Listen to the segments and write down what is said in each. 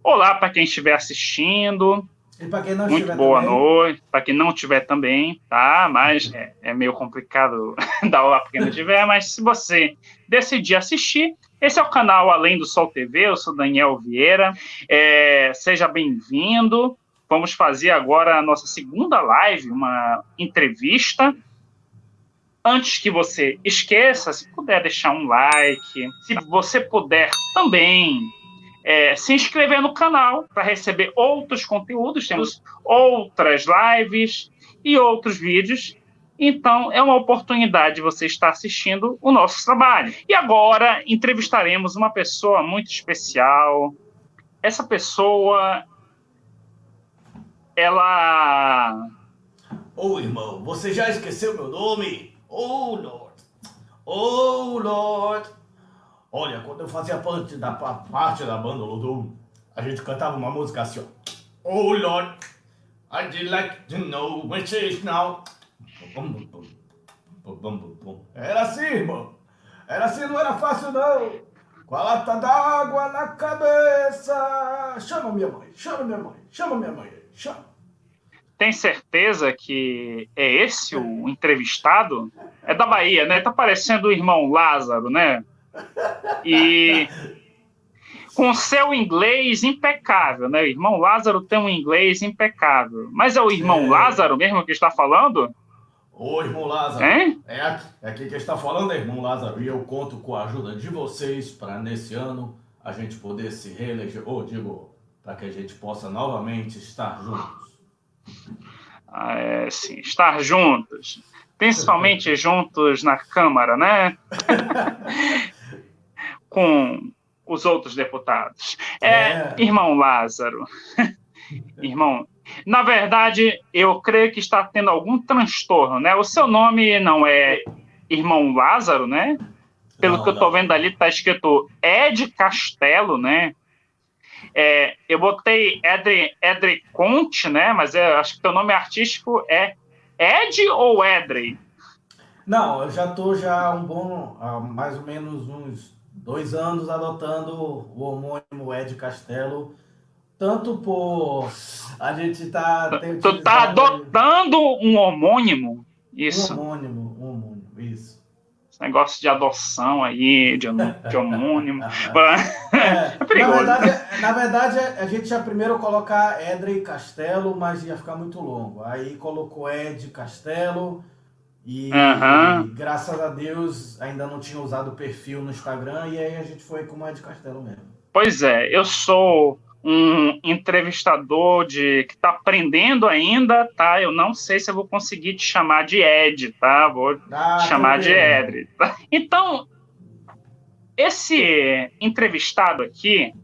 Olá para quem estiver assistindo. E para quem não Muito estiver boa também, noite. Para quem não tiver também, tá? Mas é meio complicado dar olá para quem não tiver. Mas se você decidir assistir, esse é o canal Além do Sol TV. Eu sou Daniel Vieira. Seja bem-vindo. Vamos fazer agora a nossa segunda live, uma entrevista. Antes que você esqueça, se puder deixar um like, se você puder também se inscrever no canal para receber outros conteúdos, temos outras lives e outros vídeos. Então, é uma oportunidade de você estar assistindo o nosso trabalho. E agora, entrevistaremos uma pessoa muito especial. Essa pessoa, ela... Ô irmão, você já esqueceu meu nome? Oh Lord, oh Lord. Olha, quando eu fazia parte da banda Lodum, a gente cantava uma música assim, ó. Oh Lord, I'd like to know which is now. Era assim, irmão. Era assim, não era fácil não. Com a lata d'água na cabeça. Chama minha mãe, chama minha mãe, chama minha mãe, chama. Tem certeza que é esse o entrevistado? É da Bahia, né? Tá parecendo o irmão Lázaro, né? E com seu inglês impecável, né? O irmão Lázaro tem um inglês impecável. Mas é o irmão Lázaro mesmo que está falando? Ô, irmão Lázaro, Hein? aqui quem está falando é irmão Lázaro e eu conto com a ajuda de vocês para nesse ano a gente poder se reeleger, para que a gente possa novamente estar juntos. Sim, estar juntos. Principalmente juntos na Câmara, né? Com os outros deputados. Irmão Lázaro. Irmão, na verdade, eu creio que está tendo algum transtorno, né? O seu nome não é irmão Lázaro, né? Pelo que eu estou vendo ali, está escrito Ed Castelo, né? Eu botei Edrey Conte, né? Mas eu acho que teu nome artístico é Ed ou Edrey? Não, eu já estou há mais ou menos uns 2 anos adotando o homônimo Ed Castelo, tanto por a gente ter Tu tá utilizado adotando um homônimo? Isso. um homônimo, isso. Esse negócio de adoção aí, de homônimo. É perigoso. Na verdade, a gente ia primeiro colocar Edrey Castelo, mas ia ficar muito longo. Aí colocou Ed Castelo e graças a Deus ainda não tinha usado o perfil no Instagram e aí a gente foi com o Ed Castelo mesmo. Pois é, eu sou um entrevistador que está aprendendo ainda, tá? Eu não sei se eu vou conseguir te chamar de Ed, tá? Vou te chamar de Edrey. Tá? Então, esse entrevistado aqui,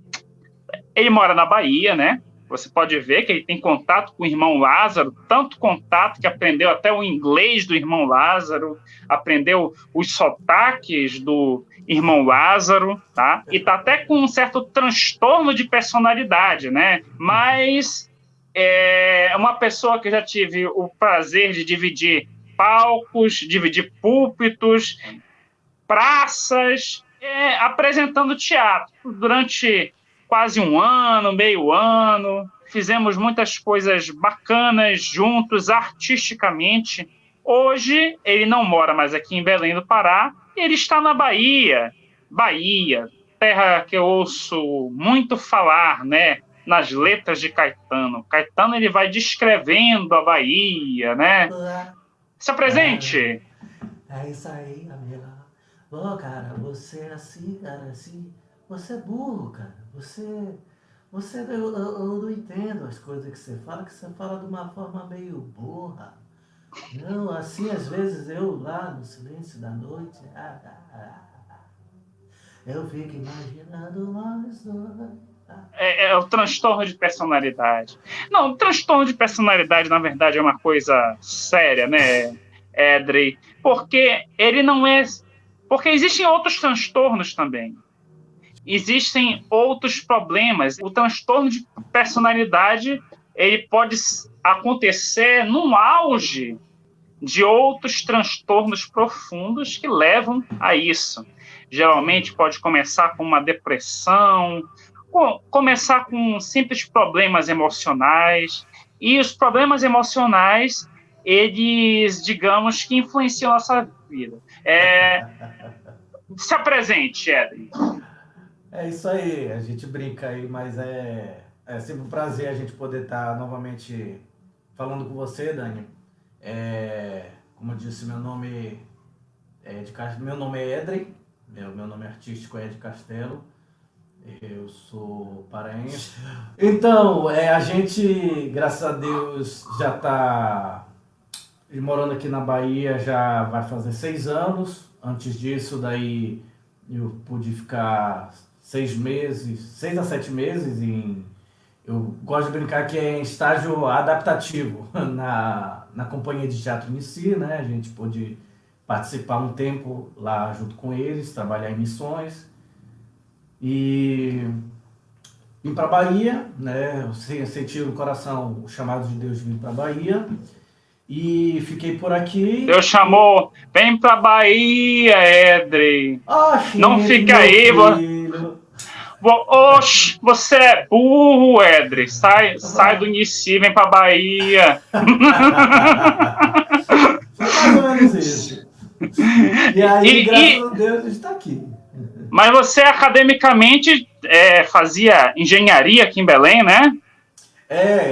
ele mora na Bahia, né? Você pode ver que ele tem contato com o irmão Lázaro, tanto contato que aprendeu até o inglês do irmão Lázaro, aprendeu os sotaques do irmão Lázaro, tá? E tá até com um certo transtorno de personalidade, né? Mas é uma pessoa que já tive o prazer de dividir palcos, dividir púlpitos, praças, apresentando teatro durante quase um ano, meio ano. Fizemos muitas coisas bacanas juntos, artisticamente. Hoje, ele não mora mais aqui em Belém do Pará, ele está na Bahia. Bahia, terra que eu ouço muito falar, né? Nas letras de Caetano. Caetano, ele vai descrevendo a Bahia, né? Se apresente! É isso aí, amiga. Pô, cara, você é assim, cara, assim... Você é burro, cara. Eu não entendo as coisas que você fala de uma forma meio burra. Não, assim, às vezes eu lá no silêncio da noite, eu fico imaginando nós dois. É o transtorno de personalidade. Não, o transtorno de personalidade, na verdade, é uma coisa séria, né, Edrey? Porque ele não é... Porque existem outros transtornos também. Existem outros problemas. O transtorno de personalidade, ele pode acontecer no auge de outros transtornos profundos que levam a isso. Geralmente pode começar com uma depressão, começar com simples problemas emocionais, e os problemas emocionais, eles, digamos, que influenciam a nossa vida. Se apresente, Edri. É isso aí, a gente brinca aí, mas é sempre um prazer a gente poder estar novamente falando com você, Dani. Como eu disse, meu nome é Edrey, meu nome artístico é Ed Castelo, eu sou paraense. Então, a gente, graças a Deus, já está morando aqui na Bahia, já vai fazer 6 anos. Antes disso, daí eu pude ficar 6 a 7 meses eu gosto de brincar que é em estágio adaptativo na companhia de teatro em si, né? A gente pôde participar um tempo lá junto com eles, trabalhar em missões e vim para Bahia, né? Eu senti no coração o chamado de Deus de vir para Bahia e fiquei por aqui. Deus chamou, vem para Bahia, Edrey. Não fica aí, Oxe, você é burro, Edrey. Sai do Nici, vem pra Bahia. Foi mais ou menos isso. E aí, graças a Deus, a gente tá aqui. Mas você, academicamente, fazia engenharia aqui em Belém, né?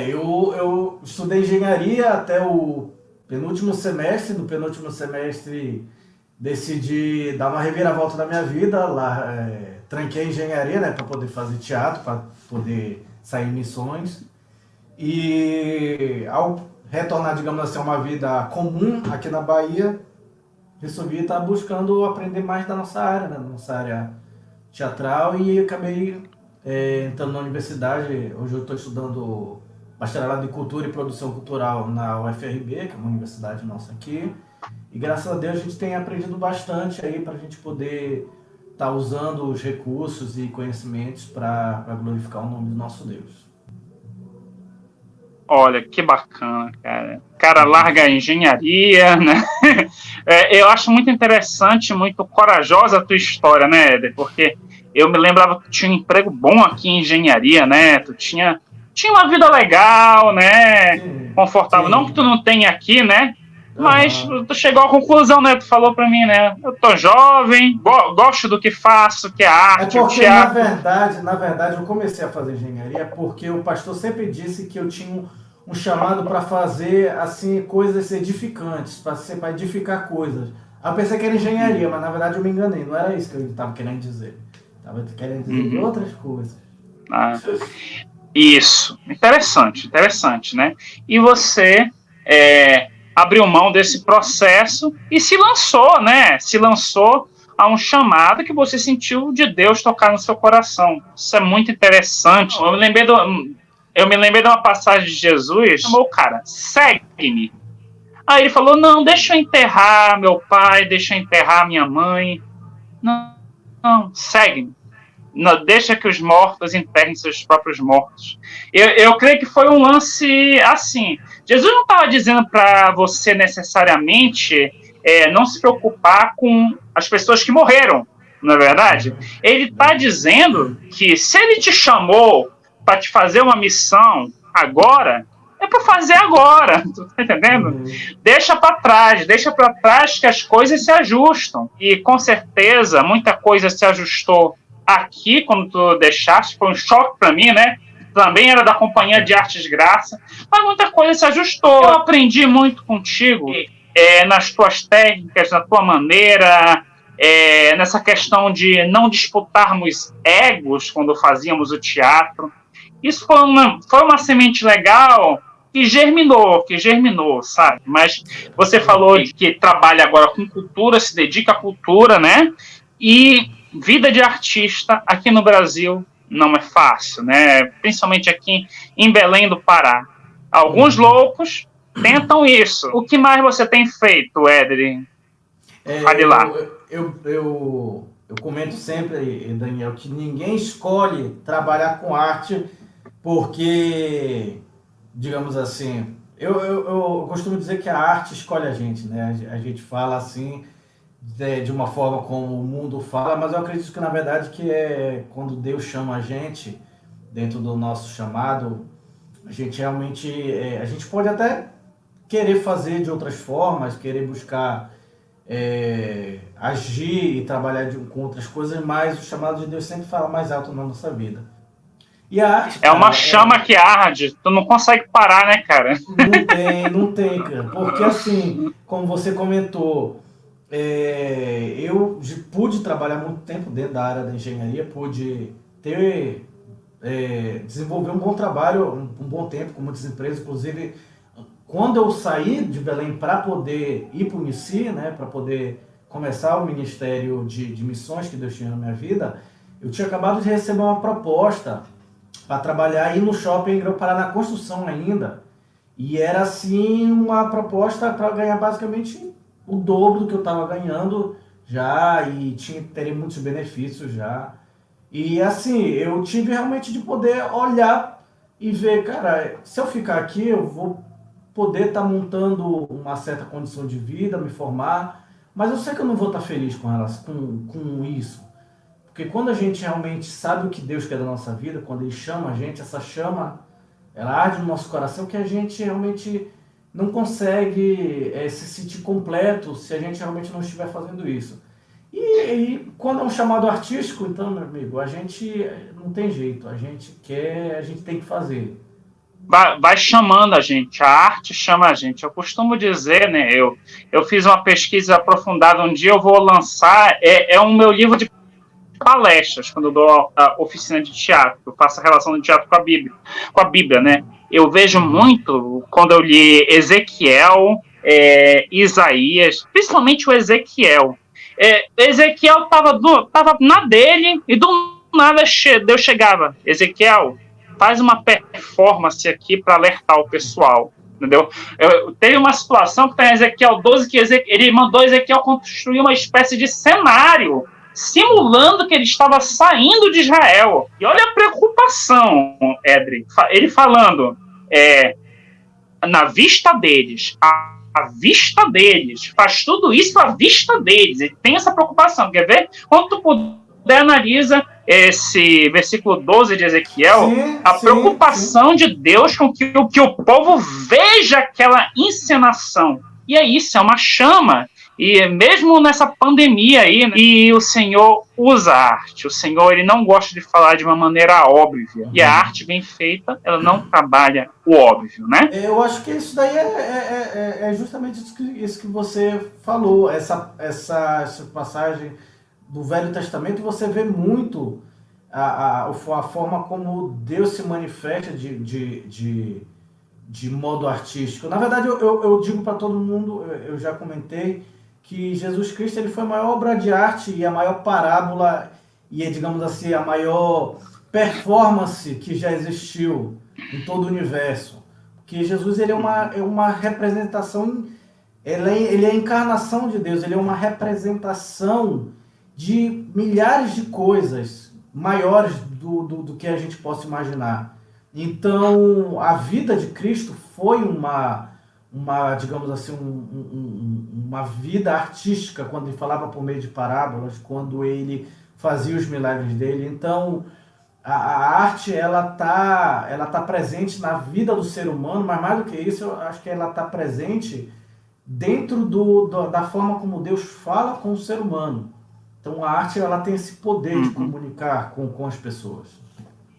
Eu estudei engenharia até o penúltimo semestre. No penúltimo semestre, decidi dar uma reviravolta na minha vida lá. Tranquei a engenharia, né, para poder fazer teatro, para poder sair em missões. E ao retornar, digamos assim, a uma vida comum aqui na Bahia, resolvi estar buscando aprender mais da nossa área, né, da nossa área teatral, e acabei entrando na universidade. Hoje eu estou estudando bacharelado em Cultura e Produção Cultural na UFRB, que é uma universidade nossa aqui. E graças a Deus a gente tem aprendido bastante aí para a gente poder estar usando os recursos e conhecimentos para glorificar o nome do nosso Deus. Olha, que bacana, cara. O cara larga a engenharia, né? Eu acho muito interessante, muito corajosa a tua história, né, Éder? Porque eu me lembrava que tu tinha um emprego bom aqui em engenharia, né? Tu tinha uma vida legal, né? Sim, confortável. Sim. Não que tu não tenha aqui, né? Mas tu chegou à conclusão, né? Tu falou pra mim, né? Eu tô jovem, gosto do que faço, que é arte, porque, teatro. Na verdade, eu comecei a fazer engenharia porque o pastor sempre disse que eu tinha um chamado para fazer, assim, coisas edificantes, para edificar coisas. Aí eu pensei que era engenharia, mas na verdade eu me enganei. Não era isso que eu estava querendo dizer. Estava querendo dizer outras coisas. Isso. Interessante, né? E você abriu mão desse processo e se lançou, né? Se lançou a um chamado que você sentiu de Deus tocar no seu coração. Isso é muito interessante. Eu me lembrei de uma passagem de Jesus, chamou o cara, segue-me. Aí ele falou, não, deixa eu enterrar meu pai, deixa eu enterrar minha mãe. Não, segue-me. Não, deixa que os mortos enterrem seus próprios mortos. Eu creio que foi um lance assim. Jesus não estava dizendo para você necessariamente não se preocupar com as pessoas que morreram, não é verdade? Ele está dizendo que se ele te chamou para te fazer uma missão agora, é para fazer agora, tu tá entendendo? Deixa para trás que as coisas se ajustam. E com certeza muita coisa se ajustou aqui, quando tu deixaste, foi um choque para mim, né? Também era da Companhia de Artes Graça, mas muita coisa se ajustou. Eu aprendi muito contigo, nas tuas técnicas, na tua maneira, nessa questão de não disputarmos egos quando fazíamos o teatro. Isso foi uma semente legal que germinou, sabe? Mas você falou que trabalha agora com cultura, se dedica à cultura, né? E vida de artista aqui no Brasil não é fácil, né? Principalmente aqui em Belém do Pará. Alguns loucos tentam isso. O que mais você tem feito, Éder? Fale lá. Eu comento sempre, Daniel, que ninguém escolhe trabalhar com arte porque, digamos assim, eu costumo dizer que a arte escolhe a gente, né? A gente fala assim de uma forma como o mundo fala, mas eu acredito que na verdade que quando Deus chama a gente, dentro do nosso chamado, a gente realmente, a gente pode até querer fazer de outras formas, querer buscar agir e trabalhar com outras coisas, mas o chamado de Deus sempre fala mais alto na nossa vida. E a arte, cara, uma chama que arde, tu não consegue parar, né, cara? Não tem, cara. Porque assim, como você comentou, eu pude trabalhar muito tempo dentro da área da engenharia, pude desenvolver um bom trabalho, um bom tempo com muitas empresas, inclusive quando eu saí de Belém para poder ir para o MICI, né, para poder começar o ministério de missões que Deus tinha na minha vida, eu tinha acabado de receber uma proposta para trabalhar aí no shopping em Grão-Pará, na construção ainda. E era assim uma proposta para ganhar basicamente o dobro do que eu estava ganhando já, e teria muitos benefícios já. E assim, eu tive realmente de poder olhar e ver, cara, se eu ficar aqui eu vou poder estar montando uma certa condição de vida, me formar, mas eu sei que eu não vou estar feliz com isso. Porque quando a gente realmente sabe o que Deus quer da nossa vida, quando Ele chama a gente, essa chama, ela arde no nosso coração, que a gente realmente não consegue se sentir completo se a gente realmente não estiver fazendo isso. E quando é um chamado artístico, então, meu amigo, a gente não tem jeito, a gente tem que fazer. Vai chamando a gente, a arte chama a gente. Eu costumo dizer, né, eu fiz uma pesquisa aprofundada, um dia eu vou lançar, um meu livro de palestras, quando eu dou a oficina de teatro, eu faço a relação do teatro com a Bíblia, né? Eu vejo muito, quando eu li Ezequiel, Isaías, principalmente o Ezequiel. Ezequiel estava na dele, e do nada Deus chegava, Ezequiel, faz uma performance aqui para alertar o pessoal, entendeu? Teve uma situação que está em Ezequiel 12, que ele mandou Ezequiel construir uma espécie de cenário, simulando que ele estava saindo de Israel. E olha a preocupação, Edri, ele falando, na vista deles, à vista deles, faz tudo isso à vista deles, ele tem essa preocupação, quer ver? Quando tu puder, analisa esse versículo 12 de Ezequiel, preocupação de Deus com que o povo veja aquela encenação. E é isso, é uma chama. E mesmo nessa pandemia aí, né, e o Senhor usa a arte. O Senhor, ele não gosta de falar de uma maneira óbvia. E a arte bem feita, ela não trabalha o óbvio, né? Eu acho que isso daí é justamente isso que você falou. Essa passagem do Velho Testamento, você vê muito a forma como Deus se manifesta de modo artístico. Na verdade, eu digo para todo mundo, eu já comentei, que Jesus Cristo ele foi a maior obra de arte e a maior parábola e, digamos assim, a maior performance que já existiu em todo o universo. Porque Jesus ele é uma representação, ele é a encarnação de Deus, ele é uma representação de milhares de coisas maiores do que a gente possa imaginar. Então, a vida de Cristo foi digamos assim, uma vida artística, quando ele falava por meio de parábolas, quando ele fazia os milagres dele. Então, a arte, ela tá presente na vida do ser humano, mas mais do que isso, eu acho que ela está presente dentro da forma como Deus fala com o ser humano. Então, a arte, ela tem esse poder de comunicar com as pessoas.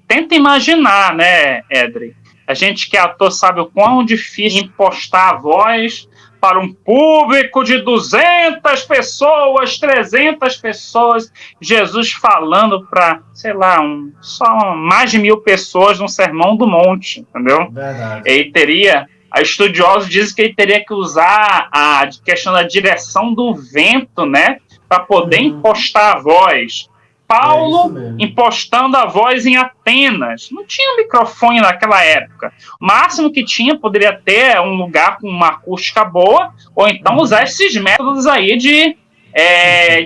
Tenta imaginar, né, Edri? A gente que é ator sabe o quão difícil impostar a voz para um público de 200 pessoas, 300 pessoas. Jesus falando para, sei lá, só mais de 1.000 pessoas num sermão do monte, entendeu? Verdade. Ele teria, a estudiosos dizem que ele teria que usar a questão da direção do vento, né, para poder impostar a voz. Paulo impostando a voz em Atenas. Não tinha microfone naquela época. O máximo que tinha poderia ter um lugar com uma acústica boa, ou então usar esses métodos aí de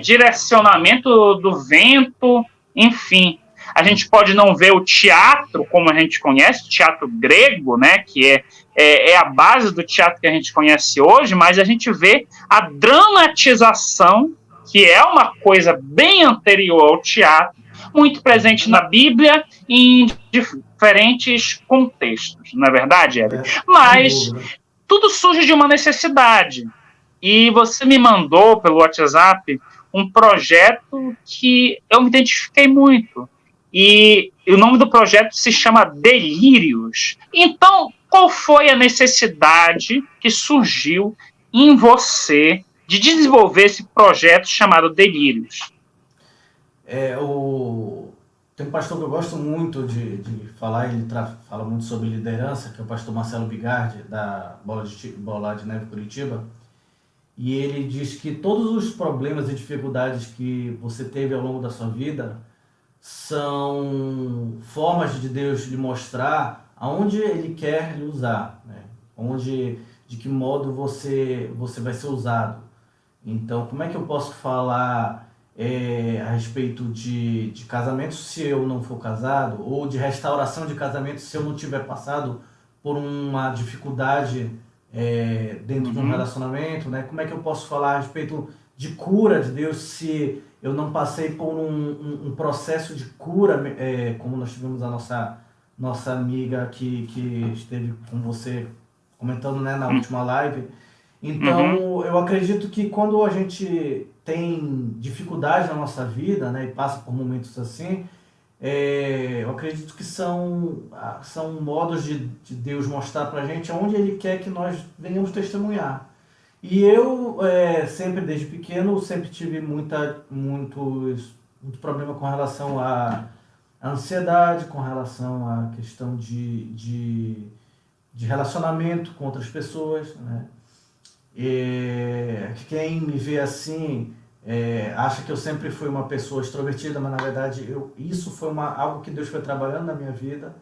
direcionamento do vento, enfim. A gente pode não ver o teatro como a gente conhece, o teatro grego, né, que é a base do teatro que a gente conhece hoje, mas a gente vê a dramatização, que é uma coisa bem anterior ao teatro, muito presente na Bíblia em diferentes contextos, não é verdade, Evelyn? Mas tudo surge de uma necessidade. E você me mandou pelo WhatsApp um projeto que eu me identifiquei muito. E o nome do projeto se chama Delírios. Então, qual foi a necessidade que surgiu em você de desenvolver esse projeto chamado Delírios? Tem um pastor que eu gosto muito de falar, ele fala muito sobre liderança, que é o pastor Marcelo Bigardi, da Bola de Neve Curitiba. E ele diz que todos os problemas e dificuldades que você teve ao longo da sua vida são formas de Deus lhe mostrar aonde Ele quer lhe usar, né? De que modo você vai ser usado. Então, como é que eu posso falar a respeito de casamento se eu não for casado, ou de restauração de casamento se eu não tiver passado por uma dificuldade dentro de um relacionamento, né? Como é que eu posso falar a respeito de cura de Deus se eu não passei por um processo de cura, como nós tivemos a nossa amiga que esteve com você comentando, né, na última live. Então, eu acredito que quando a gente tem dificuldade na nossa vida, né, e passa por momentos assim, eu acredito que são modos de Deus mostrar pra gente onde Ele quer que nós venhamos testemunhar. E eu, sempre desde pequeno, sempre tive muito problema com relação à ansiedade, com relação à questão de relacionamento com outras pessoas, né? Quem me vê assim acha que eu sempre fui uma pessoa extrovertida, mas na verdade isso foi algo que Deus foi trabalhando na minha vida.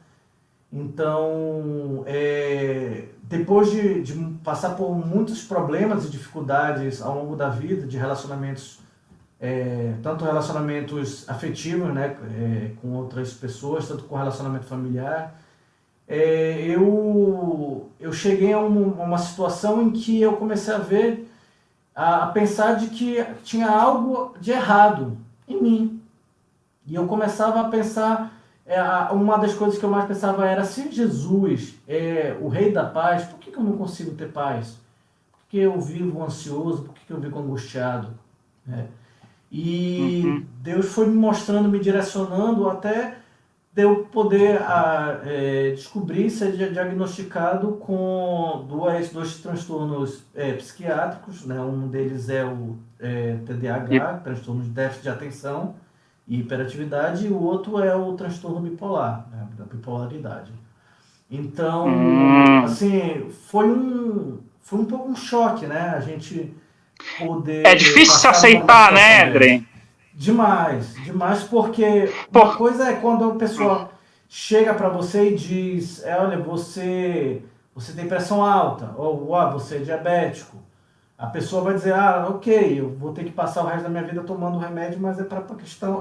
Então, depois de passar por muitos problemas e dificuldades ao longo da vida, de relacionamentos, tanto relacionamentos afetivos, né, com outras pessoas, tanto com relacionamento familiar, eu cheguei a uma situação em que eu comecei a pensar de que tinha algo de errado em mim. E eu começava a pensar, uma das coisas que eu mais pensava era, se Jesus é o Rei da Paz, por que eu não consigo ter paz? Por que eu vivo ansioso? Por que eu vivo angustiado? E Deus foi me mostrando, me direcionando até de eu poder descobrir, ser diagnosticado com dois transtornos psiquiátricos, né? Um deles é o TDAH, transtorno de déficit de atenção e hiperatividade, e o outro é o transtorno bipolar, né? Da bipolaridade. Então, assim, foi um pouco um choque, né? A gente poder... É difícil se aceitar, né, André? Demais, porque uma coisa é quando a pessoa chega para você e diz, olha, você tem pressão alta, ou você é diabético. A pessoa vai dizer, ok, eu vou ter que passar o resto da minha vida tomando remédio, mas é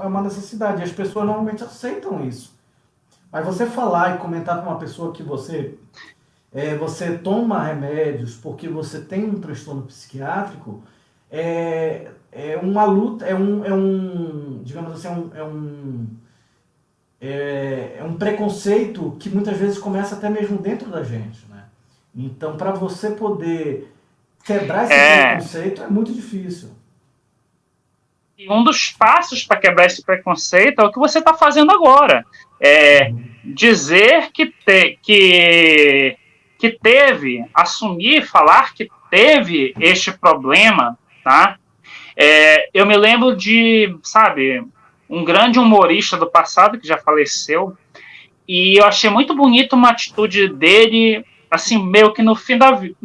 uma necessidade. E as pessoas normalmente aceitam isso. Mas você falar e comentar para uma pessoa que você toma remédios porque você tem um transtorno psiquiátrico, é uma luta, digamos assim, é um preconceito que muitas vezes começa até mesmo dentro da gente, né? Então, para você poder quebrar esse preconceito é muito difícil. E um dos passos para quebrar esse preconceito é o que você está fazendo agora. Dizer que teve, assumir, falar que teve este problema, tá? Eu me lembro de, um grande humorista do passado que já faleceu, e eu achei muito bonito uma atitude dele, assim, meio que no fim da vida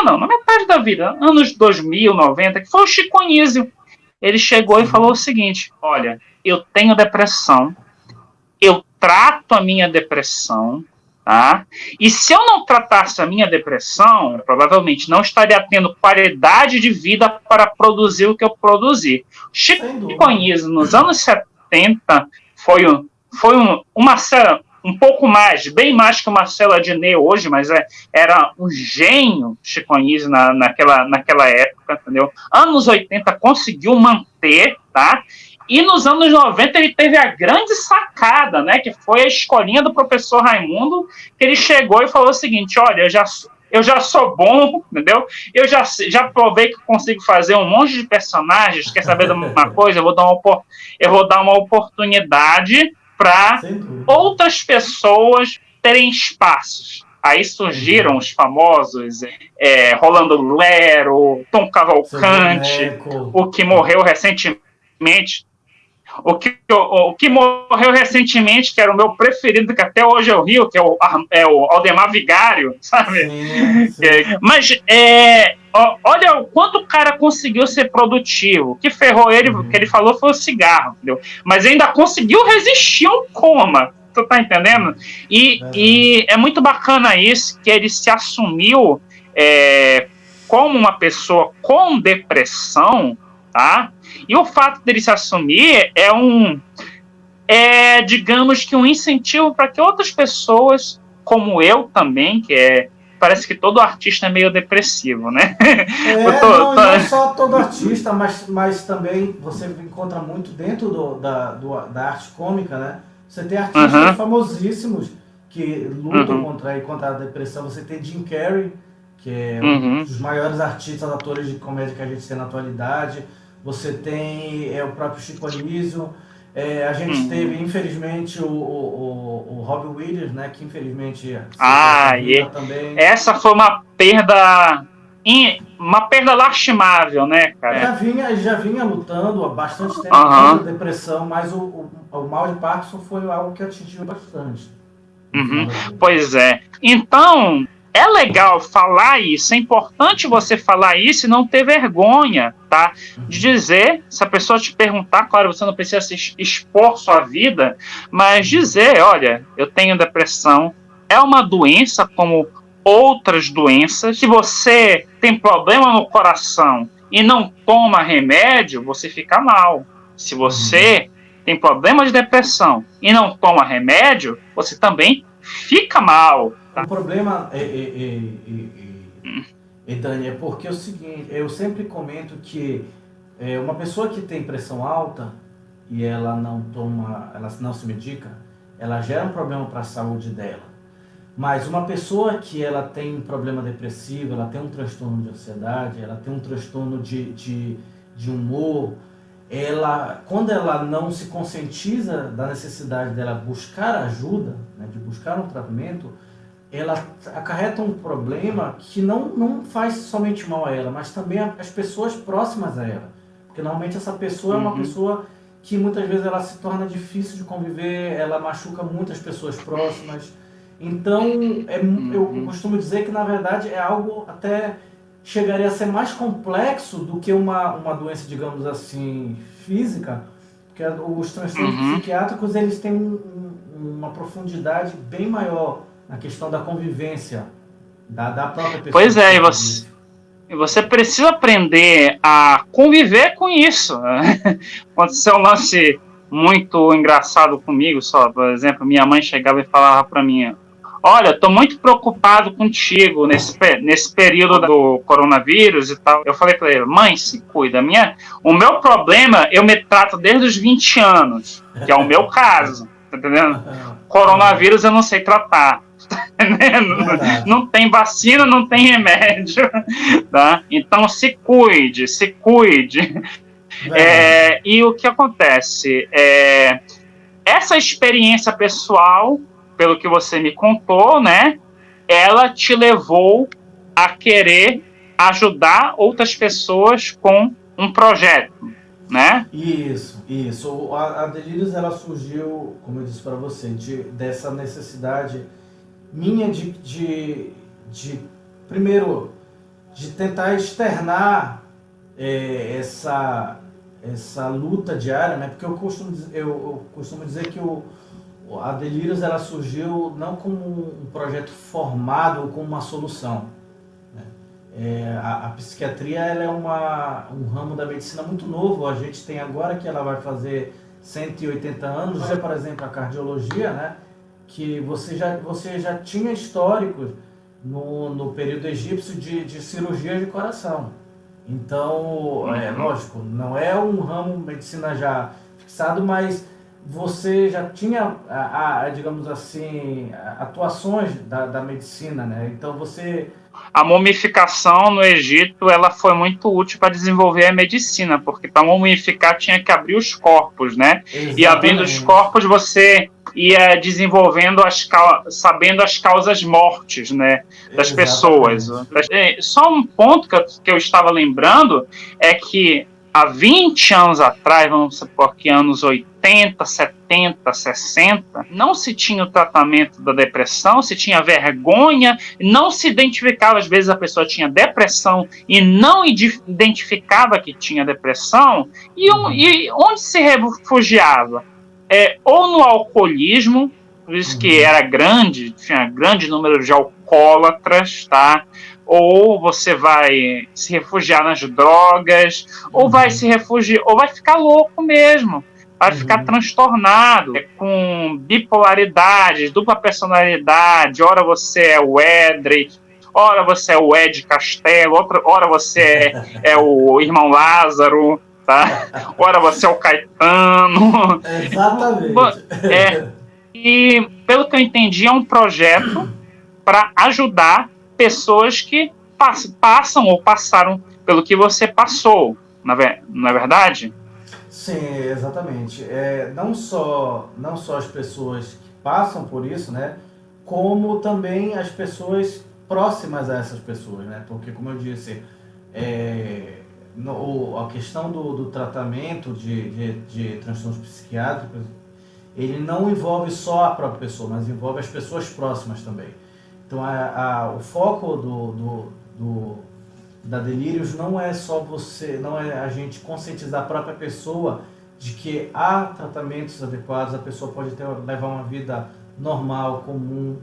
não, na metade da vida, anos 2000, 90, que foi o Chico Anísio. Ele chegou e falou o seguinte: olha, eu tenho depressão, eu trato a minha depressão, tá? E se eu não tratasse a minha depressão, provavelmente não estaria tendo qualidade de vida para produzir o que eu produzi. Chico Anísio, nos anos 70, foi uma célula, um pouco mais, bem mais que uma célula de Ney hoje, mas era um gênio, Chico Anísio, naquela época, entendeu? Anos 80 conseguiu manter, tá? E nos anos 90 ele teve a grande sacada, né, que foi a escolinha do professor Raimundo, que ele chegou e falou o seguinte: olha, eu já sou bom, entendeu? Eu já provei que consigo fazer um monte de personagens. Quer saber de uma coisa? Eu vou dar uma oportunidade para outras pessoas terem espaços. Aí surgiram os famosos Rolando Lero, Tom Cavalcante, o que morreu recentemente. O que morreu recentemente, que era o meu preferido, que até hoje eu rio, que é o Aldemar Vigário, sabe? Sim, sim. Mas olha o quanto o cara conseguiu ser produtivo. O que ferrou ele, que ele falou, foi o cigarro, entendeu? Mas ainda conseguiu resistir ao coma. Tu tá entendendo? E é muito bacana isso, que ele se assumiu como uma pessoa com depressão, tá? E o fato dele se assumir digamos que um incentivo para que outras pessoas, como eu também, parece que todo artista é meio depressivo, né? Não só todo artista, mas também você encontra muito dentro da arte cômica, né? Você tem artistas famosíssimos que lutam contra a depressão. Você tem Jim Carrey, que é um dos maiores atores de comédia que a gente tem na atualidade. Você tem o próprio Chico Anísio. A gente teve, infelizmente, o Robin Williams, né? Que infelizmente também. Essa foi uma perda lastimável, né, cara? Já vinha lutando há bastante tempo contra a depressão, mas o mal de Parkinson foi algo que atingiu bastante. Pois é. Então, é legal falar isso, é importante você falar isso e não ter vergonha, tá? De dizer, se a pessoa te perguntar, claro, você não precisa se expor sua vida, mas dizer, olha, eu tenho depressão, é uma doença como outras doenças. Se você tem problema no coração e não toma remédio, você fica mal. Se você tem problema de depressão e não toma remédio, você também fica mal. Tá? O problema, Dani, é porque é o seguinte, eu sempre comento que uma pessoa que tem pressão alta e ela não se medica, ela gera um problema para a saúde dela. Mas uma pessoa que ela tem problema depressivo, ela tem um transtorno de ansiedade, ela tem um transtorno de humor, quando ela não se conscientiza da necessidade dela buscar ajuda, né, de buscar um tratamento, ela acarreta um problema que não faz somente mal a ela, mas também as pessoas próximas a ela. Porque normalmente essa pessoa é uma pessoa que muitas vezes ela se torna difícil de conviver, ela machuca muitas pessoas próximas. Então, eu costumo dizer que na verdade é algo até chegaria a ser mais complexo do que uma doença, digamos assim, física, porque os transtornos psiquiátricos eles têm uma profundidade bem maior na questão da convivência da própria pessoa. Pois é, e você precisa aprender a conviver com isso. Aconteceu um lance muito engraçado comigo, por exemplo, minha mãe chegava e falava para mim: olha, estou muito preocupado contigo nesse período do coronavírus e tal. Eu falei para ele: mãe, se cuida. O meu problema, eu me trato desde os 20 anos, que é o meu caso, tá entendendo? Coronavírus eu não sei tratar. Não tem vacina, não tem remédio, tá? Então se cuide. E o que acontece? Essa experiência pessoal, pelo que você me contou, né? Ela te levou a querer ajudar outras pessoas com um projeto, né? Isso. A Delírios, ela surgiu, como eu disse para você, dessa necessidade minha primeiro, de tentar externar essa luta diária, né? Porque eu costumo dizer que a Delírios ela surgiu não como um projeto formado ou como uma solução, né? A psiquiatria ela é um ramo da medicina muito novo. A gente tem agora que ela vai fazer 180 anos, por exemplo, a cardiologia, né? Que você já tinha históricos no período egípcio de cirurgia de coração. Então, lógico, não é um ramo medicina já fixado, mas você já tinha, digamos assim, atuações da medicina, né? Então você... A mumificação no Egito, ela foi muito útil para desenvolver a medicina, porque para mumificar tinha que abrir os corpos, né? E abrindo os Exatamente. corpos você ia desenvolvendo sabendo as causas mortes, né, das pessoas. Exatamente. Só um ponto que eu estava lembrando é que há 20 anos atrás, vamos supor que anos 80, 70, 60, não se tinha o tratamento da depressão, se tinha vergonha, não se identificava, às vezes a pessoa tinha depressão e não identificava que tinha depressão, e onde se refugiava? Ou no alcoolismo, por isso que era grande, tinha grande número de alcoólatras, tá? Ou você vai se refugiar nas drogas, ou vai se refugiar, ou vai ficar louco mesmo, vai ficar transtornado, com bipolaridade, dupla personalidade, ora você é o Edrey, ora você é o Ed Castelo, ora você é o irmão Lázaro, tá? Ora você é o Caetano. Exatamente. E pelo que eu entendi, é um projeto para ajudar pessoas que passam ou passaram pelo que você passou, não é verdade? Sim, exatamente. Não só as pessoas que passam por isso, né, como também as pessoas próximas a essas pessoas, né? Porque, como eu disse, a questão do tratamento de transtornos psiquiátricos, ele não envolve só a própria pessoa, mas envolve as pessoas próximas também. Então, o foco da Delírios não é só não é a gente conscientizar a própria pessoa de que há tratamentos adequados, a pessoa pode levar uma vida normal, comum,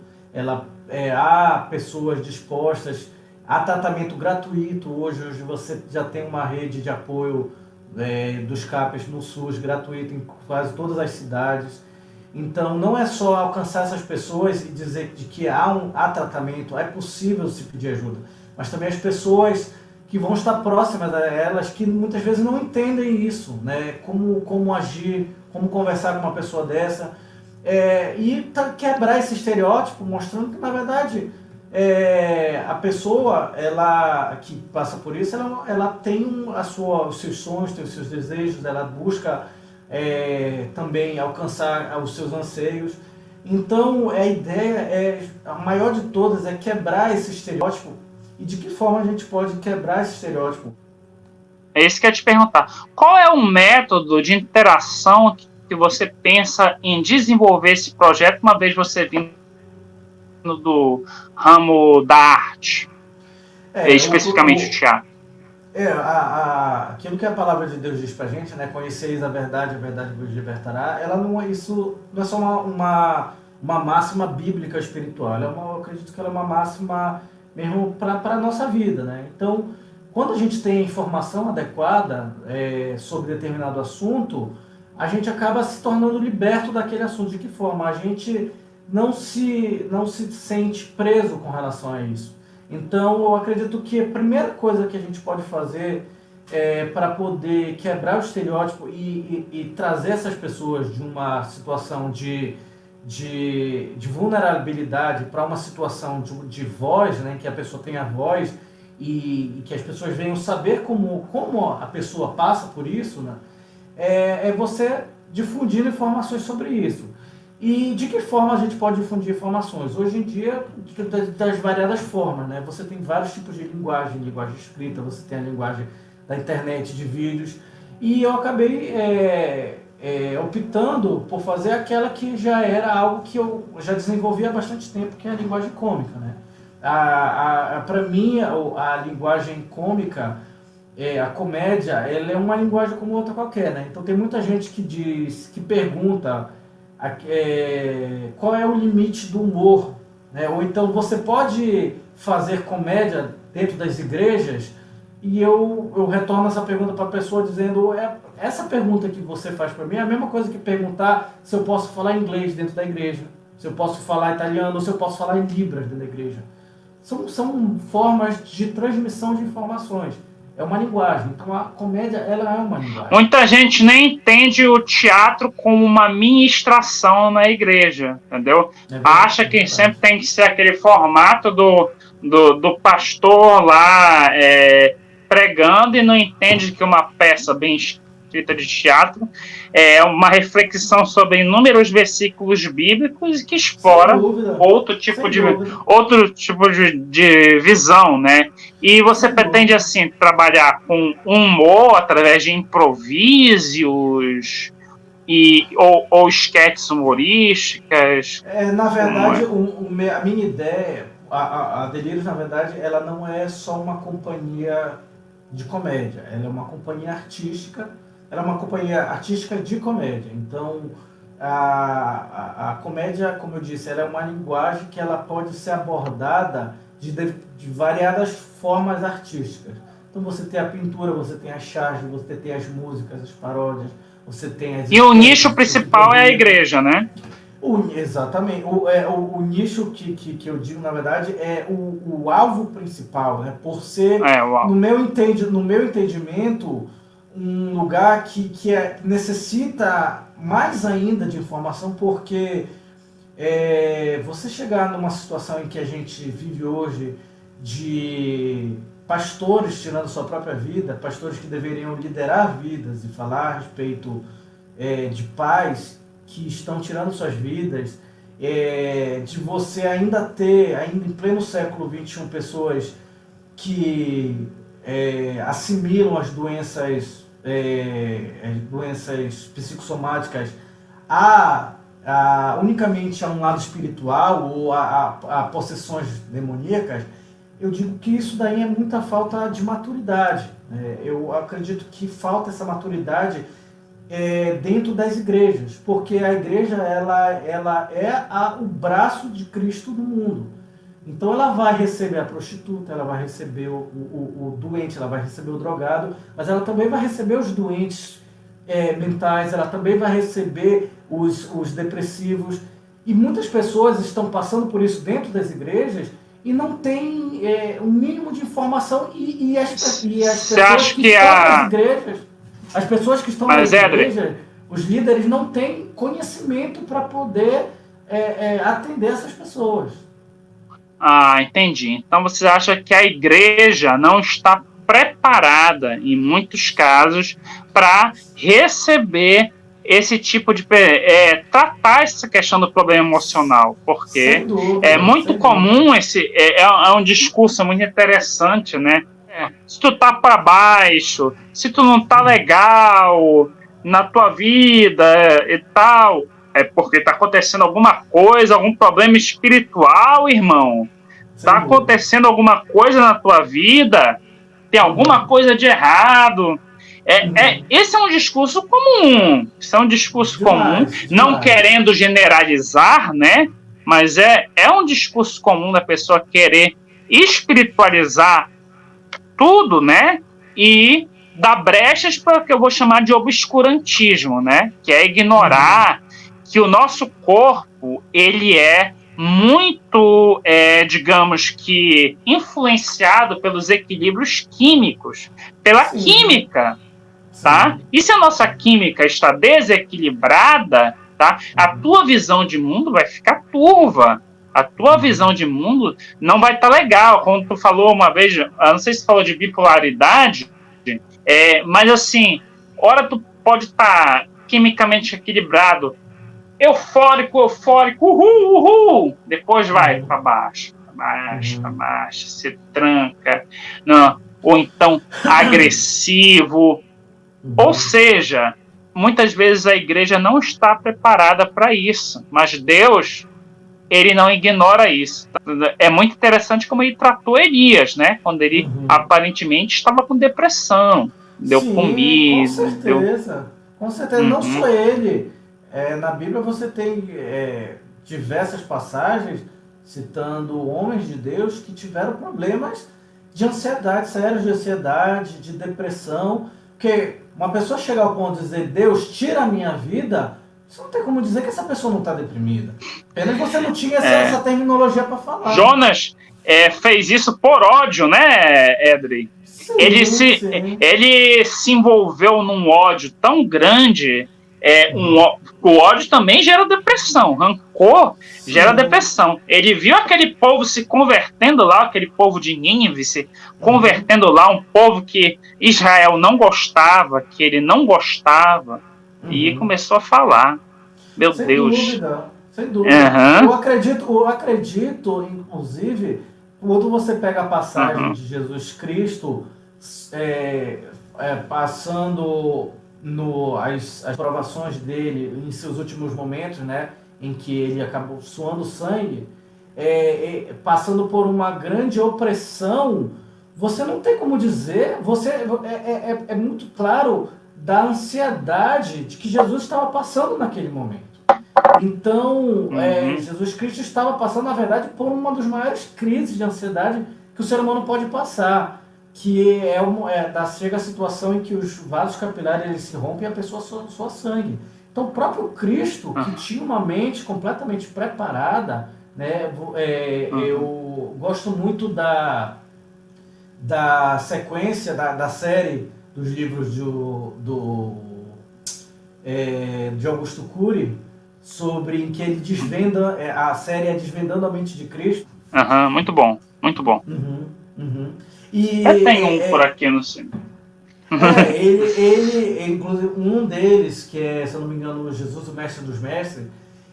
há pessoas dispostas, há tratamento gratuito, hoje você já tem uma rede de apoio dos CAPES no SUS, gratuito em quase todas as cidades. Então, não é só alcançar essas pessoas e dizer de que há tratamento, é possível se pedir ajuda, mas também as pessoas que vão estar próximas a elas, que muitas vezes não entendem isso, né? Como agir, como conversar com uma pessoa dessa, e quebrar esse estereótipo, mostrando que, na verdade, a pessoa que passa por isso, ela tem os seus sonhos, tem os seus desejos, ela busca também alcançar os seus anseios. Então, a ideia, a maior de todas, é quebrar esse estereótipo. E de que forma a gente pode quebrar esse estereótipo? É isso que eu ia te perguntar. Qual é o método de interação que você pensa em desenvolver esse projeto, uma vez você vindo do ramo da arte, especificamente o teatro? Aquilo que a palavra de Deus diz pra gente, né? Conheceis a verdade vos libertará. Isso não é só uma máxima bíblica espiritual. Eu acredito que ela é uma máxima mesmo para a nossa vida, né? Então, quando a gente tem informação adequada sobre determinado assunto, a gente acaba se tornando liberto daquele assunto. De que forma? A gente não se sente preso com relação a isso. Então, eu acredito que a primeira coisa que a gente pode fazer para poder quebrar o estereótipo e trazer essas pessoas de uma situação de vulnerabilidade para uma situação de voz, né, que a pessoa tenha voz e que as pessoas venham saber como a pessoa passa por isso, né, é você difundir informações sobre isso. E de que forma a gente pode difundir informações? Hoje em dia, das variadas formas, né? Você tem vários tipos de linguagem escrita, você tem a linguagem da internet, de vídeos, e eu acabei optando por fazer aquela que já era algo que eu já desenvolvi há bastante tempo, que é a linguagem cômica, né? Para mim, a linguagem cômica, a comédia, ela é uma linguagem como outra qualquer, né? Então tem muita gente que pergunta qual é o limite do humor, né? Ou então você pode fazer comédia dentro das igrejas, e eu retorno essa pergunta para a pessoa dizendo, essa pergunta que você faz para mim é a mesma coisa que perguntar se eu posso falar inglês dentro da igreja, se eu posso falar italiano, ou se eu posso falar em libras dentro da igreja. São formas de transmissão de informações. é uma linguagem. Então a comédia, ela é uma linguagem. Muita gente nem entende o teatro como uma ministração na igreja, entendeu? Acha que sempre tem que ser aquele formato do pastor lá pregando e não entende que uma peça bem escrita de teatro é uma reflexão sobre inúmeros versículos bíblicos que explora outro tipo de visão, né? E você pretende, assim, trabalhar com humor através de improvisos ou esquetes humorísticas? Na verdade, a minha ideia, a Delírios, na verdade, ela não é só uma companhia de comédia, ela é uma companhia artística, ela é uma companhia artística de comédia. Então, a comédia, como eu disse, ela é uma linguagem que ela pode ser abordada de variadas formas artísticas. Então você tem a pintura, você tem as charges, você tem as músicas, as paródias, você tem as... E o nicho principal é a igreja, né? Exatamente. O nicho que eu digo, na verdade, é o alvo principal, né? Por ser, no meu entendimento, um lugar que necessita mais ainda de informação, porque você chegar numa situação em que a gente vive hoje de pastores tirando sua própria vida, pastores que deveriam liderar vidas e falar a respeito de pais que estão tirando suas vidas, de você ainda ter, ainda em pleno século XXI, pessoas que assimilam as doenças psicossomáticas unicamente a um lado espiritual ou a possessões demoníacas. Eu digo que isso daí é muita falta de maturidade. Eu acredito que falta essa maturidade dentro das igrejas, porque a igreja ela é o braço de Cristo no mundo. Então ela vai receber a prostituta, ela vai receber o doente, ela vai receber o drogado, mas ela também vai receber os doentes mentais, ela também vai receber os depressivos. E muitas pessoas estão passando por isso dentro das igrejas e não tem um mínimo de informação, e as pessoas que estão nas igrejas, as pessoas que estão nas igrejas, os líderes não têm conhecimento para poder atender essas pessoas. Entendi. Então você acha que a igreja não está preparada, em muitos casos, para receber esse tipo de... tratar essa questão do problema emocional, porque é muito comum, é um discurso muito interessante, né? Se tu tá para baixo, se tu não tá legal na tua vida e tal, é porque tá acontecendo alguma coisa, algum problema espiritual, irmão. Tá acontecendo alguma coisa na tua vida, tem alguma coisa de errado. Esse é um discurso comum. Isso é um discurso comum, não querendo generalizar, né? Mas é um discurso comum da pessoa querer espiritualizar tudo, né? E dar brechas para o que eu vou chamar de obscurantismo, né? Que é ignorar que o nosso corpo, ele é muito, digamos que, influenciado pelos equilíbrios químicos, pela química, tá? E se a nossa química está desequilibrada, tá? A tua visão de mundo vai ficar turva. A tua visão de mundo não vai estar legal. Como tu falou uma vez, eu não sei se tu falou de bipolaridade, mas assim, ora tu pode estar quimicamente equilibrado, eufórico, uhul, depois vai para baixo, se tranca, não, ou então agressivo. Ou seja, muitas vezes a igreja não está preparada para isso, mas Deus, ele não ignora isso. É muito interessante como ele tratou Elias, né? Quando ele aparentemente estava com depressão, deu comida. Com certeza, não só ele. Na Bíblia você tem diversas passagens citando homens de Deus que tiveram problemas de ansiedade, sérios de ansiedade, de depressão, porque uma pessoa chegar ao ponto de dizer Deus, tira a minha vida, você não tem como dizer que essa pessoa não está deprimida. Pena que você não tinha essa terminologia para falar. Jonas, fez isso por ódio, né, Edrey? Sim, sim. Ele se envolveu num ódio tão grande. O ódio também gera depressão, rancor gera Sim. depressão. Ele viu aquele povo se convertendo lá, aquele povo de Nínive se convertendo lá, um povo que Israel não gostava, que ele não gostava, e começou a falar. Meu Sem Deus. dúvida, sem dúvida. Uhum. Eu acredito, inclusive, quando você pega a passagem de Jesus Cristo passando as provações dele em seus últimos momentos, né, em que ele acabou suando sangue, passando por uma grande opressão, você não tem como dizer, é muito claro da ansiedade de que Jesus estava passando naquele momento. Então, Jesus Cristo estava passando, na verdade, por uma das maiores crises de ansiedade que o ser humano pode passar, que chega a situação em que os vasos capilares eles se rompem e a pessoa sua sangue. Então, o próprio Cristo, que tinha uma mente completamente preparada, né, eu gosto muito da sequência da série dos livros de Augusto Cury, sobre em que ele desvenda, a série é Desvendando a Mente de Cristo. Muito bom, muito bom. E tem um por aqui no cinema. ele, inclusive, um deles, que é, se eu não me engano, Jesus, o Mestre dos Mestres,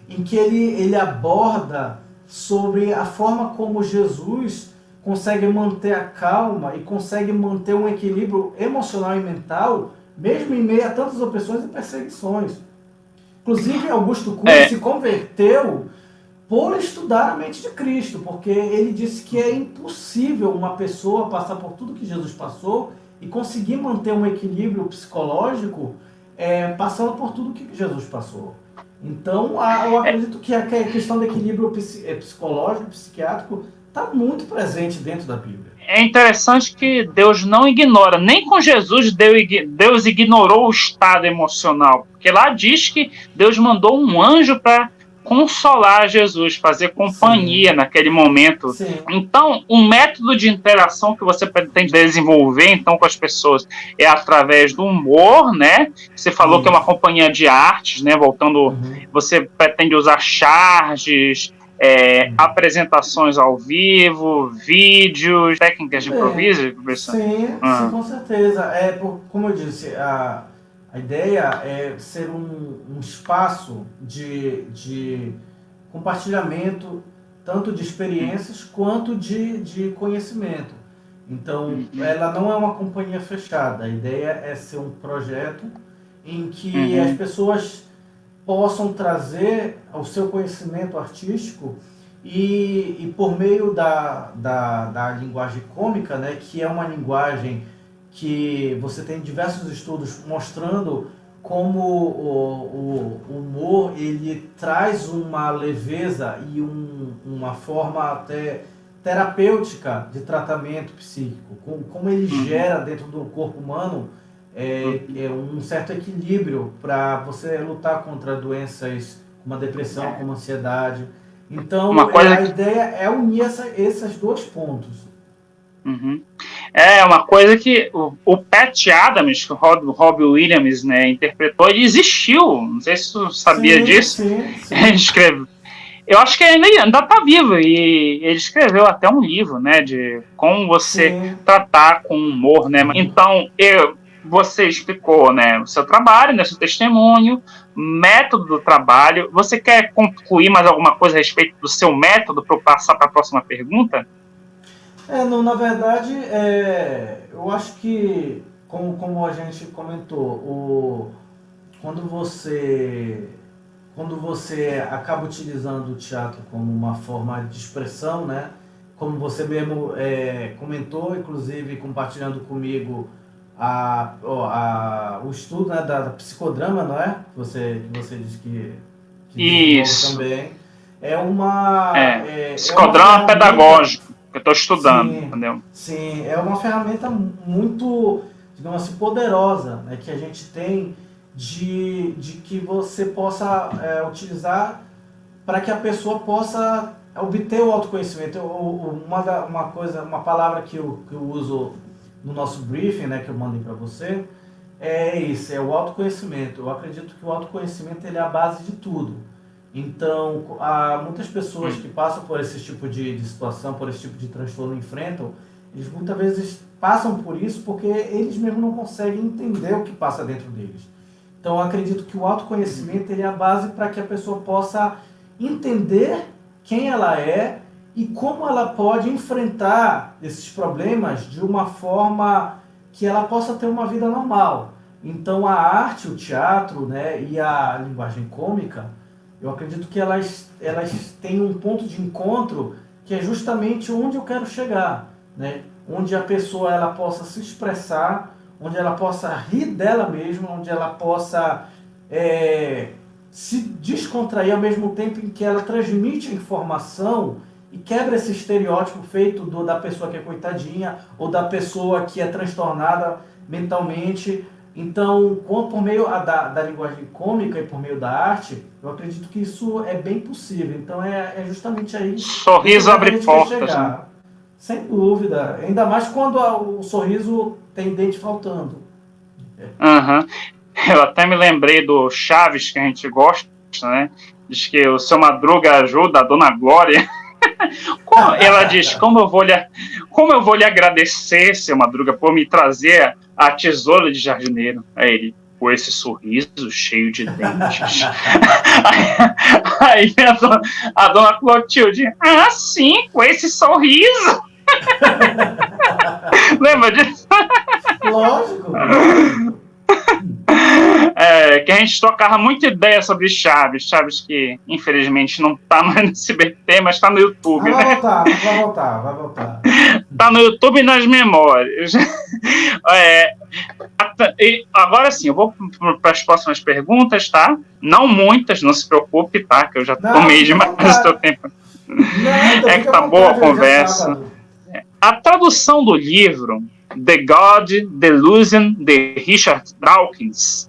em que ele aborda sobre a forma como Jesus consegue manter a calma e consegue manter um equilíbrio emocional e mental, mesmo em meio a tantas opressões e perseguições. Inclusive, Augusto Cury se converteu por estudar a mente de Cristo, porque ele disse que é impossível uma pessoa passar por tudo que Jesus passou e conseguir manter um equilíbrio psicológico passando por tudo que Jesus passou. Então, eu acredito que a questão do equilíbrio psicológico, psiquiátrico, está muito presente dentro da Bíblia. É interessante que Deus não ignora, nem com Jesus Deus ignorou o estado emocional, porque lá diz que Deus mandou um anjo para consolar Jesus, fazer companhia naquele momento. Sim. Então, um método de interação que você pretende desenvolver então com as pessoas é através do humor, né? Você falou que é uma companhia de artes, né? Voltando, você pretende usar charges, apresentações ao vivo, vídeos, técnicas de improviso? Sim, com certeza. Como eu disse, a ideia é ser um espaço de compartilhamento, tanto de experiências quanto de conhecimento. Então, ela não é uma companhia fechada. A ideia é ser um projeto em que as pessoas possam trazer o seu conhecimento artístico e por meio da linguagem cômica, né, que é uma linguagem que você tem diversos estudos mostrando como o humor ele traz uma leveza e uma forma até terapêutica de tratamento psíquico, como ele gera dentro do corpo humano um certo equilíbrio para você lutar contra doenças como a depressão, como a ansiedade. Então, a ideia é unir esses dois pontos. É uma coisa que o Pat Adams, que o Robbie Williams, né, interpretou, ele existiu. Não sei se você sabia disso. Sim. Ele escreveu. Eu acho que ele ainda está vivo e ele escreveu até um livro, né, de como você tratar com humor, né. Então, você explicou, né, o seu trabalho, né, seu testemunho, método do trabalho. Você quer concluir mais alguma coisa a respeito do seu método para eu passar para a próxima pergunta? Não, na verdade, eu acho que, como a gente comentou, quando você acaba utilizando o teatro como uma forma de expressão, né, como você mesmo comentou, inclusive compartilhando comigo o estudo, né, da psicodrama, não é? Você disse que isso também. Psicodrama pedagógico, que eu estou estudando, entendeu? Sim, é uma ferramenta muito, digamos assim, poderosa, né, que a gente tem de que você possa utilizar para que a pessoa possa obter o autoconhecimento. Uma palavra que eu uso no nosso briefing, né, que eu mandei para você, é isso, é o autoconhecimento. Eu acredito que o autoconhecimento ele é a base de tudo. Então, há muitas pessoas que passam por esse tipo de situação, por esse tipo de transtorno, enfrentam, eles muitas vezes passam por isso porque eles mesmos não conseguem entender o que passa dentro deles. Então, eu acredito que o autoconhecimento ele é a base para que a pessoa possa entender quem ela é e como ela pode enfrentar esses problemas de uma forma que ela possa ter uma vida normal. Então, a arte, o teatro, né, e a linguagem cômica, eu acredito que elas têm um ponto de encontro que é justamente onde eu quero chegar, né? Onde a pessoa ela possa se expressar, onde ela possa rir dela mesma, onde ela possa se descontrair ao mesmo tempo em que ela transmite a informação e quebra esse estereótipo feito da pessoa que é coitadinha ou da pessoa que é transtornada mentalmente. Então, por meio da linguagem cômica e por meio da arte, eu acredito que isso é bem possível. Então, é justamente aí... Sorriso abre portas, né? Sem dúvida. Ainda mais quando o sorriso tem dente faltando. Uhum. Eu até me lembrei do Chaves, que a gente gosta, né? Diz que o seu Madruga ajuda a Dona Glória. Ela diz, como eu vou lhe agradecer, seu Madruga, por me trazer a tesoura de jardineiro. Aí ele, com esse sorriso cheio de dentes. Aí a dona Clotilde, sim, com esse sorriso. Lembra disso? Lógico. Que a gente trocava muita ideia sobre Chaves que infelizmente não está no SBT, mas está no YouTube. Vai voltar. Está no YouTube e nas memórias. Agora sim, eu vou para as próximas perguntas, tá? Não muitas, não se preocupe, tá? Que eu já tomei demais o seu tempo. Que tá boa a conversa. A tradução do livro The God Delusion, de Richard Dawkins,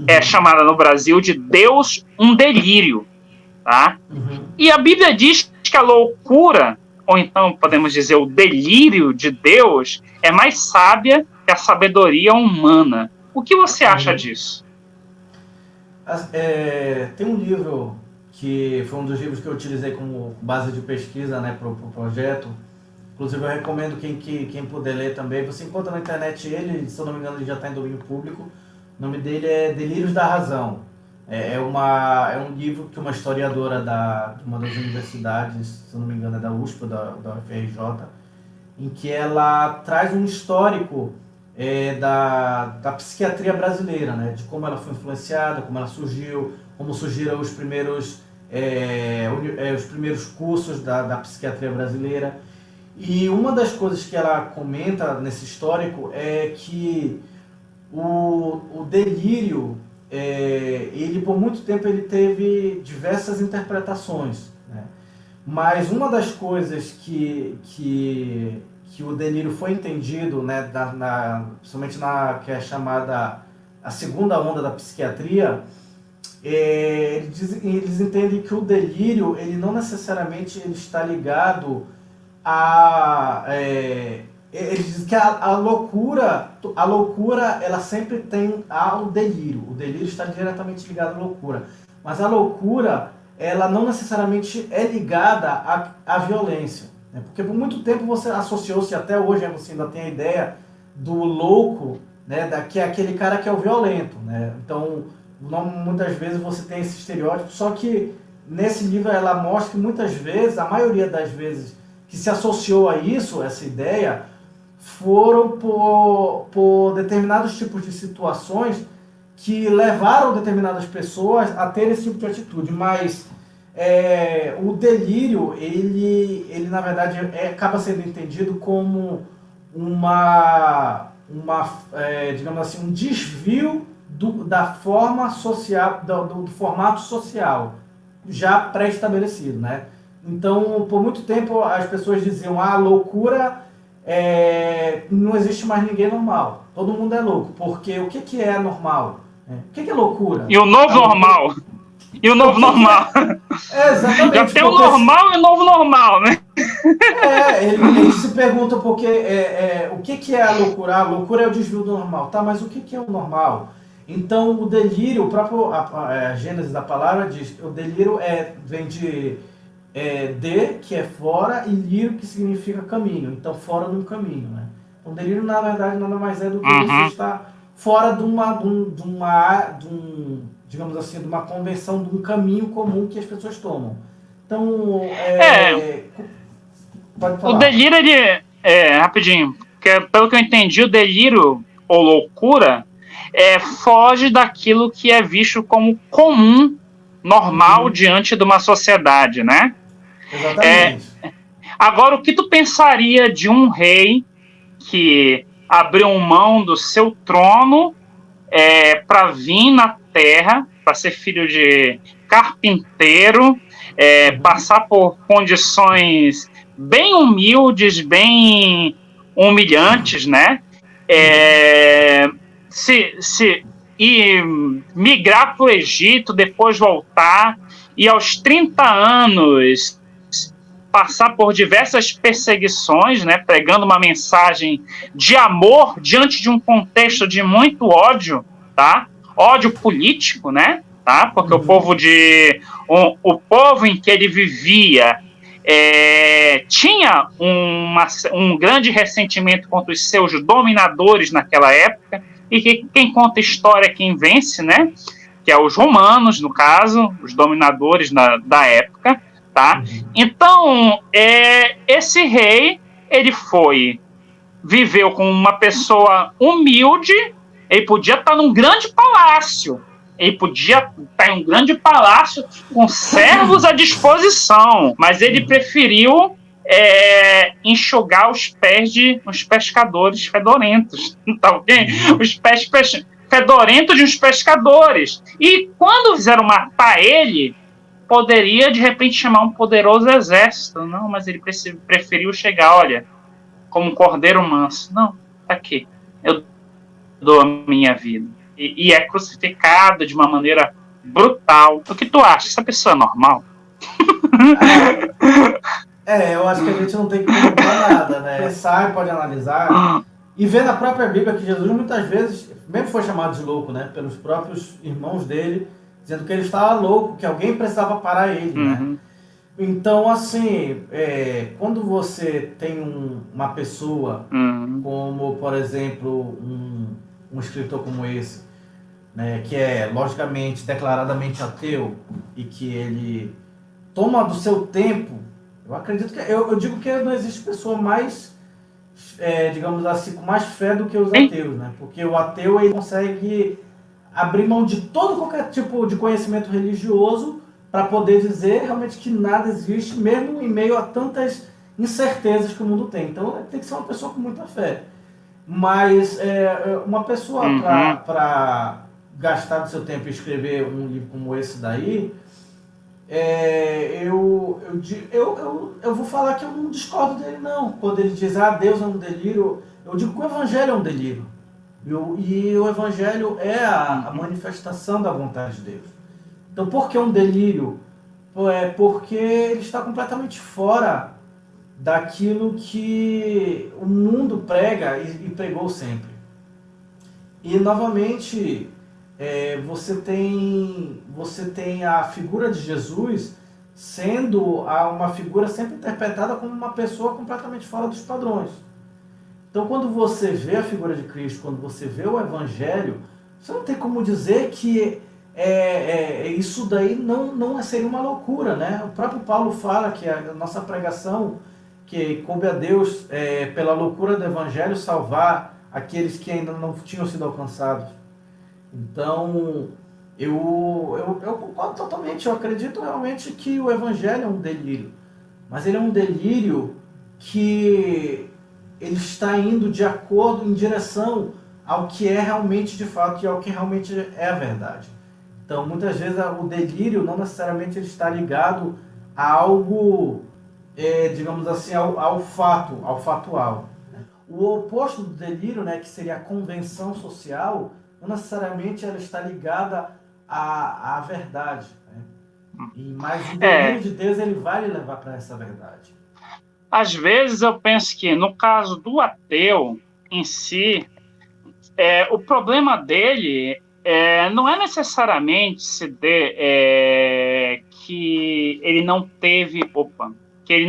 é chamada no Brasil de Deus, um delírio, tá? E a Bíblia diz que a loucura, ou então podemos dizer o delírio de Deus, é mais sábia que a sabedoria humana. O que você acha disso? Tem um livro que foi um dos livros que eu utilizei como base de pesquisa, né, para o projeto. Inclusive eu recomendo quem puder ler também. Você encontra na internet ele, se eu não me engano ele já está em domínio público. O nome dele é Delírios da Razão. É um livro que uma historiadora de uma das universidades, se eu não me engano é da USP ou da UFRJ, em que ela traz um histórico da psiquiatria brasileira, né? De como ela foi influenciada, como ela surgiu, como surgiram os primeiros cursos da psiquiatria brasileira. E uma das coisas que ela comenta nesse histórico é que o delírio, ele por muito tempo ele teve diversas interpretações, né? Mas uma das coisas que o delírio foi entendido, né, principalmente que é chamada a segunda onda da psiquiatria, eles entendem que o delírio ele não necessariamente ele está ligado eles dizem que a loucura ela sempre tem ao delírio. O delírio está diretamente ligado à loucura. Mas a loucura, ela não necessariamente é ligada à violência, né? Porque por muito tempo você associou-se, até hoje você ainda tem a ideia do louco, né? Que é aquele cara que é o violento, né? Então, muitas vezes você tem esse estereótipo, só que nesse livro ela mostra que muitas vezes, a maioria das vezes, que se associou a isso, essa ideia, foram por determinados tipos de situações que levaram determinadas pessoas a ter esse tipo de atitude. Mas o delírio, ele na verdade acaba sendo entendido como digamos assim, um desvio da forma social, do formato social já pré-estabelecido, né? Então, por muito tempo, as pessoas diziam, loucura, não existe mais ninguém normal. Todo mundo é louco. Porque o que é normal? O que é loucura? E o novo normal? e o novo normal. Exatamente. Já tem o normal e o novo normal, né? Ele se pergunta porque o que é a loucura? A loucura é o desvio do normal. Tá, mas o que é o normal? Então, o delírio, a gênese da palavra diz que o delírio vem de que é fora, e lírio, que significa caminho. Então, fora de um caminho, né? Então, delírio, na verdade, nada mais é do que você estar fora digamos assim, de uma convenção, de um caminho comum que as pessoas tomam. Então, pode falar. O delírio, rapidinho, porque, pelo que eu entendi, o delírio ou loucura foge daquilo que é visto como comum, normal, diante de uma sociedade, né? Exatamente. Agora, o que tu pensaria de um rei que abriu mão do seu trono para vir na terra, para ser filho de carpinteiro, passar por condições bem humildes, bem humilhantes, né? E migrar para o Egito, depois voltar, e aos 30 anos passar por diversas perseguições, né, pregando uma mensagem de amor diante de um contexto de muito ódio, tá? Ódio político, né? Tá? Porque o povo em que ele vivia tinha um grande ressentimento contra os seus dominadores naquela época, e que quem conta história é quem vence, né? Que é os romanos, no caso, os dominadores da época. Tá? Então, esse rei, ele viveu com uma pessoa humilde, ele podia estar num grande palácio, com servos à disposição, mas ele preferiu enxugar os pés de uns pescadores fedorentos, tá ok? Os pés fedorentos de uns pescadores. E quando fizeram matar ele, poderia, de repente, chamar um poderoso exército. Não, mas ele preferiu chegar, olha, como um cordeiro manso. Não, tá aqui. Eu dou a minha vida. E é crucificado de uma maneira brutal. O que tu acha? Essa pessoa é normal? Eu acho que a gente não tem que comentar nada, né? Sai, pode analisar. E vê na própria Bíblia que Jesus, muitas vezes, mesmo foi chamado de louco, né? Pelos próprios irmãos dele, dizendo que ele estava louco, que alguém precisava parar ele, né? Então, assim, quando você tem uma pessoa como, por exemplo, um escritor como esse, né, que é, logicamente, declaradamente ateu, e que ele toma do seu tempo, eu acredito que... Eu digo que não existe pessoa mais, digamos assim, com mais fé do que os ateus, né? Porque o ateu, ele consegue abrir mão de qualquer tipo de conhecimento religioso para poder dizer realmente que nada existe, mesmo em meio a tantas incertezas que o mundo tem. Então, tem que ser uma pessoa com muita fé. Mas uma pessoa para gastar do seu tempo e escrever um livro como esse daí, eu vou falar que eu não discordo dele, não. Quando ele diz, Deus é um delírio, eu digo que o Evangelho é um delírio. E o Evangelho é a manifestação da vontade de Deus. Então, por que um delírio? Porque ele está completamente fora daquilo que o mundo prega e pregou sempre. E, novamente, você tem a figura de Jesus sendo uma figura sempre interpretada como uma pessoa completamente fora dos padrões. Então, quando você vê a figura de Cristo, quando você vê o Evangelho, você não tem como dizer que isso daí não seria uma loucura, né? O próprio Paulo fala que a nossa pregação, que coube a Deus, pela loucura do Evangelho, salvar aqueles que ainda não tinham sido alcançados. Então, eu concordo totalmente. Eu acredito realmente que o Evangelho é um delírio. Mas ele é um delírio que ele está indo de acordo, em direção ao que é realmente de fato e ao que realmente é a verdade. Então, muitas vezes o delírio não necessariamente ele está ligado a algo, digamos assim, ao fato, ao fatual. O oposto do delírio, né, que seria a convenção social, não necessariamente ela está ligada à verdade, né? Mas o É, delírio de Deus, ele vai lhe levar para essa verdade. às vezes eu penso que, no caso do ateu em si, o problema dele não é necessariamente que ele não teve, que ele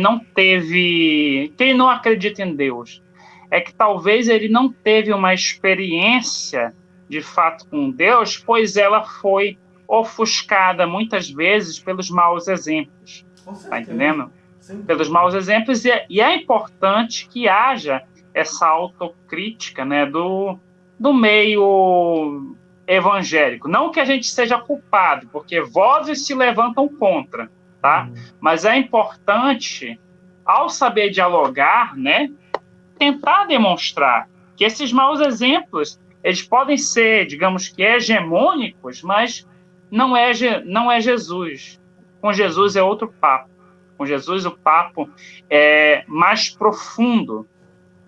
não acredita em Deus. É que talvez ele não teve uma experiência de fato com Deus, pois ela foi ofuscada muitas vezes pelos maus exemplos. Com Tá certeza, entendendo? sem Pelos dúvida. maus exemplos, e é importante que haja essa autocrítica, né, do meio evangélico. Não que a gente seja culpado, porque vozes se levantam contra, tá? Uhum. Mas é importante, ao saber dialogar, né, tentar demonstrar que esses maus exemplos, eles podem ser, digamos que hegemônicos, mas não é Jesus. Com Jesus é outro papo. Com Jesus o papo é mais profundo.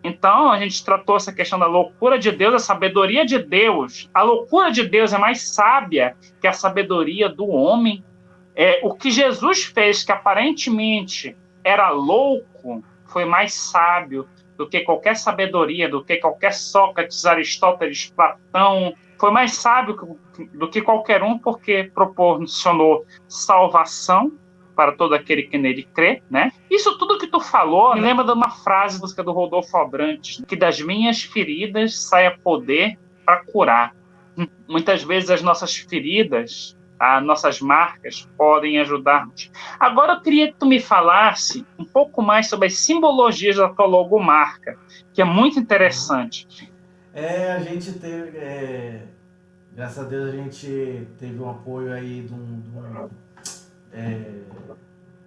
Então, a gente tratou essa questão da loucura de Deus, a sabedoria de Deus. A loucura de Deus é mais sábia que a sabedoria do homem. O que Jesus fez, que aparentemente era louco, foi mais sábio do que qualquer sabedoria, do que qualquer Sócrates, Aristóteles, Platão. Foi mais sábio do que qualquer um, porque proporcionou salvação para todo aquele que nele crê, né? Isso tudo que tu falou me lembra de uma frase da música do Rodolfo Abrantes, que das minhas feridas saia poder para curar. Muitas vezes as nossas feridas, nossas marcas podem ajudar-nos. Agora eu queria que tu me falasse um pouco mais sobre as simbologias da tua logomarca, que é muito Uhum. interessante. A gente teve, graças a Deus, a gente teve um apoio aí é,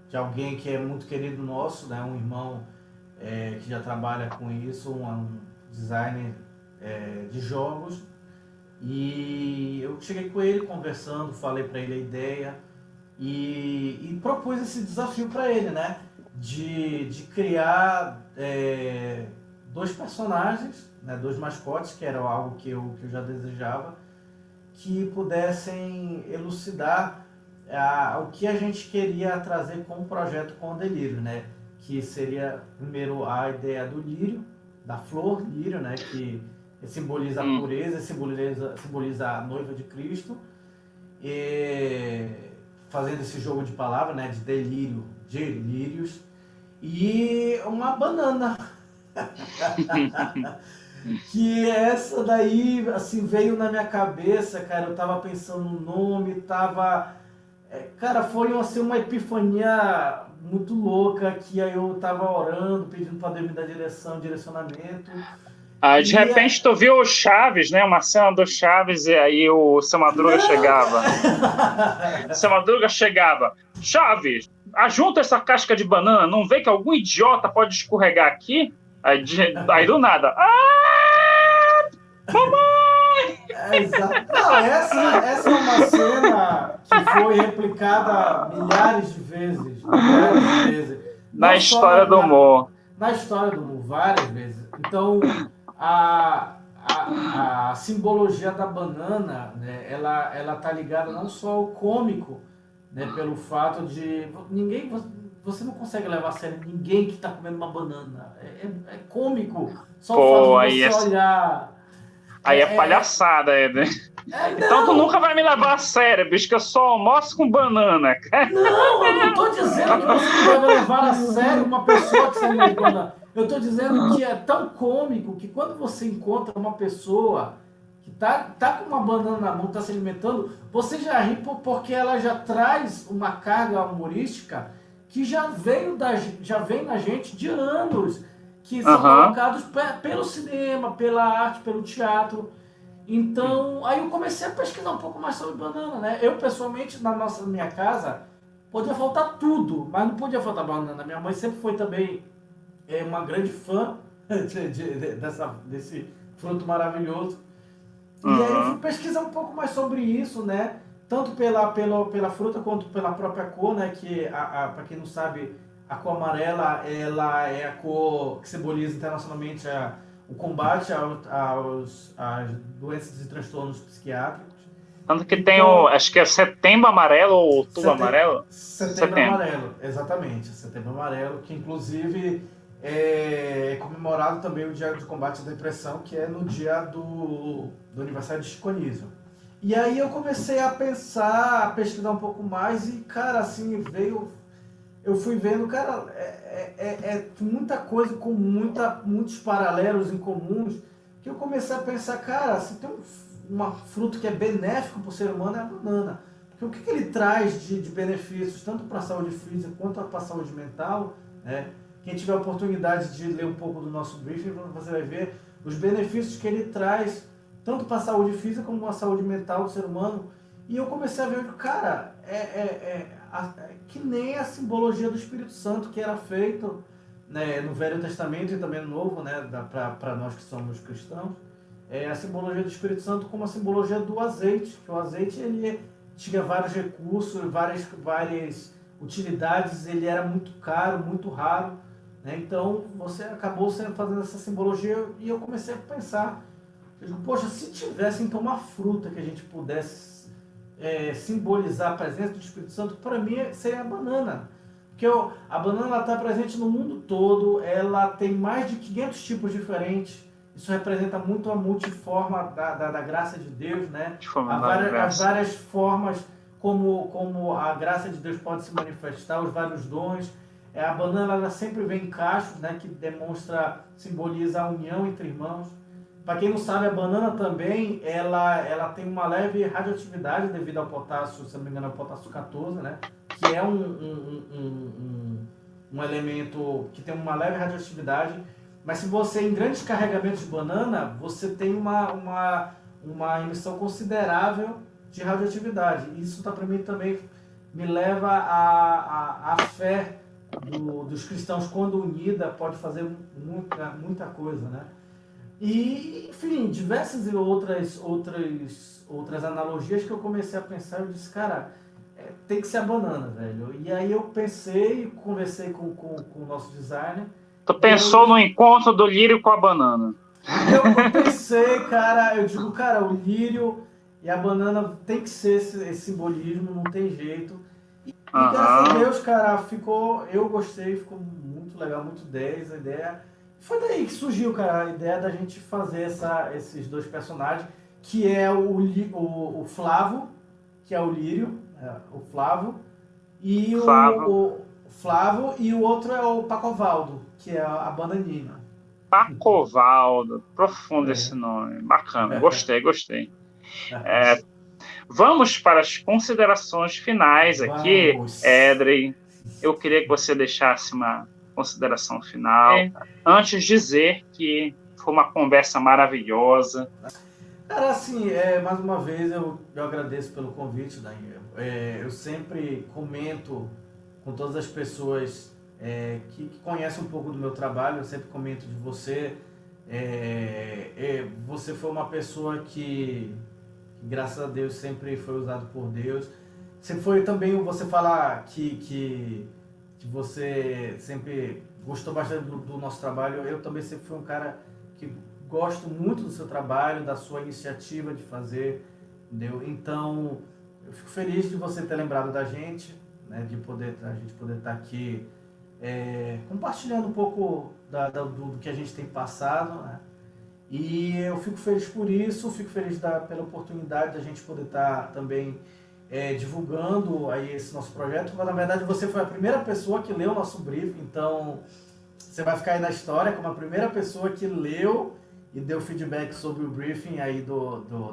de alguém que é muito querido nosso, né? Um irmão que já trabalha com isso, um designer de jogos. E eu cheguei com ele conversando, falei para ele a ideia e propus esse desafio para ele, né? De criar dois personagens, né? Dois mascotes, que era algo que eu já desejava, que pudessem elucidar o que a gente queria trazer com o projeto Com o Delírio, né? Que seria, primeiro, a ideia do lírio, da flor lírio, né? Que simboliza a pureza, simboliza a noiva de Cristo, e fazendo esse jogo de palavras, né? De delírio, de lírios, e uma banana. Que essa daí, assim, veio na minha cabeça, cara. Eu tava pensando no nome, tava. Cara, foi assim, uma epifania muito louca, que aí eu tava orando, pedindo pra Deus me dar direcionamento. De E. repente tu viu o Chaves, né? Uma cena do Chaves, e aí o Seu Madruga Não, chegava. cara! Seu Madruga chegava. Chaves, ajunta essa casca de banana, não vê que algum idiota pode escorregar aqui? Aí do nada. Mamãe! Exato. Não, essa é uma cena que foi replicada milhares de vezes. Milhares de vezes. Na Não só história do humor. na história do mundo, várias vezes. Então, a simbologia da banana, né, ela tá ligada não só ao cômico, né, pelo fato de você não consegue levar a sério ninguém que está comendo uma banana. É cômico. Só o fato Pô, de você olhar. aí é palhaçada, né? Então tu nunca Não! vai me levar a sério, bicho, que eu só almoço com banana, cara. Não, eu não estou dizendo que você não deve levar a sério uma pessoa que se alimenta de banana. Eu estou dizendo que é tão cômico que quando você encontra uma pessoa que tá com uma banana na mão, está se alimentando, você já ri porque ela já traz uma carga humorística que já vem na gente de anos, que são colocados pelo cinema, pela arte, pelo teatro. Então, aí eu comecei a pesquisar um pouco mais sobre banana, né? Eu, pessoalmente, na minha casa, podia faltar tudo, mas não podia faltar banana. Minha mãe sempre foi também uma grande fã desse fruto maravilhoso. E aí eu fui pesquisar um pouco mais sobre isso, né? Tanto pela fruta quanto pela própria cor, né? Que, para quem não sabe, a cor amarela, ela é a cor que simboliza internacionalmente o combate às doenças e transtornos psiquiátricos. Tanto que tem Então, acho que é Setembro Amarelo ou Outubro Sete- Amarelo? Setembro Setembro. Amarelo, exatamente. Setembro Amarelo, que inclusive é comemorado também o Dia de Combate à Depressão, que é no dia do aniversário de Chico Anísio. E aí eu comecei a pensar, a pesquisar um pouco mais e, cara, assim, eu fui vendo, cara, é muita coisa com muitos paralelos em comuns, que eu comecei a pensar, cara, se tem uma fruto que é benéfico para o ser humano é a banana. Porque o que ele traz de benefícios, tanto para a saúde física quanto para a saúde mental, né? Quem tiver a oportunidade de ler um pouco do nosso briefing, você vai ver os benefícios que ele traz, tanto para a saúde física como para a saúde mental do ser humano. E eu comecei a ver, cara, que nem a simbologia do Espírito Santo que era feito, né, no Velho Testamento e também no Novo, né, para nós que somos cristãos, a simbologia do Espírito Santo como a simbologia do azeite, que o azeite ele tinha vários recursos, várias utilidades, ele era muito caro, muito raro, né? Então você acabou fazendo essa simbologia e eu comecei a pensar, eu digo, poxa, se tivesse então uma fruta que a gente pudesse simbolizar a presença do Espírito Santo, para mim seria a banana. Porque a banana está presente no mundo todo, ela tem mais de 500 tipos diferentes. Isso representa muito a multiforma da graça de Deus, né? De forma As diversa. várias formas como a graça de Deus pode se manifestar, os vários dons. A banana ela sempre vem em cachos, né? Que simboliza a união entre irmãos. Para quem não sabe, a banana também, ela tem uma leve radioatividade devido ao potássio, se não me engano, ao potássio 14, né? Que é um elemento que tem uma leve radioatividade. Mas se você, em grandes carregamentos de banana, você tem uma emissão considerável de radioatividade. Isso para mim também me leva à fé dos cristãos, quando unida, pode fazer muita coisa, né? E, enfim, diversas outras analogias que eu comecei a pensar. Eu disse, cara, tem que ser a banana, velho. E aí eu pensei, conversei com o nosso designer. Tu E pensou no encontro do lírio com a banana. eu pensei, cara, eu digo, cara, o lírio e a banana tem que ser esse simbolismo, não tem jeito. E graças a Aham. Deus, cara, eu gostei, ficou muito legal, muito 10 a ideia. Foi daí que surgiu, cara, a ideia da gente fazer esses dois personagens, que é o Flavo, que é o Lírio, o Flavo, e Flávio. o Flavo, e o outro é o Pacovaldo, que é a Bananina. Pacovaldo. Profundo esse É. nome. Bacana. Gostei, gostei. Vamos para as considerações finais aqui, Vamos. Edrey. Eu queria que você deixasse uma consideração final. Antes de dizer que foi uma conversa maravilhosa. Cara, assim, mais uma vez eu agradeço pelo convite, Daniel. Eu sempre comento com todas as pessoas que conhecem um pouco do meu trabalho, eu sempre comento de você. Você foi uma pessoa que, graças a Deus, sempre foi usado por Deus. Você foi também, você falar que você sempre gostou bastante do nosso trabalho. Eu também sempre fui um cara que gosto muito do seu trabalho, da sua iniciativa de fazer, entendeu? Então, eu fico feliz de você ter lembrado da gente, né, a gente poder estar aqui compartilhando um pouco do que a gente tem passado, né? E eu fico feliz por isso, fico feliz pela oportunidade da gente poder estar também divulgando aí esse nosso projeto. Mas, na verdade, você foi a primeira pessoa que leu o nosso brief, então você vai ficar aí na história como a primeira pessoa que leu e deu feedback sobre o briefing aí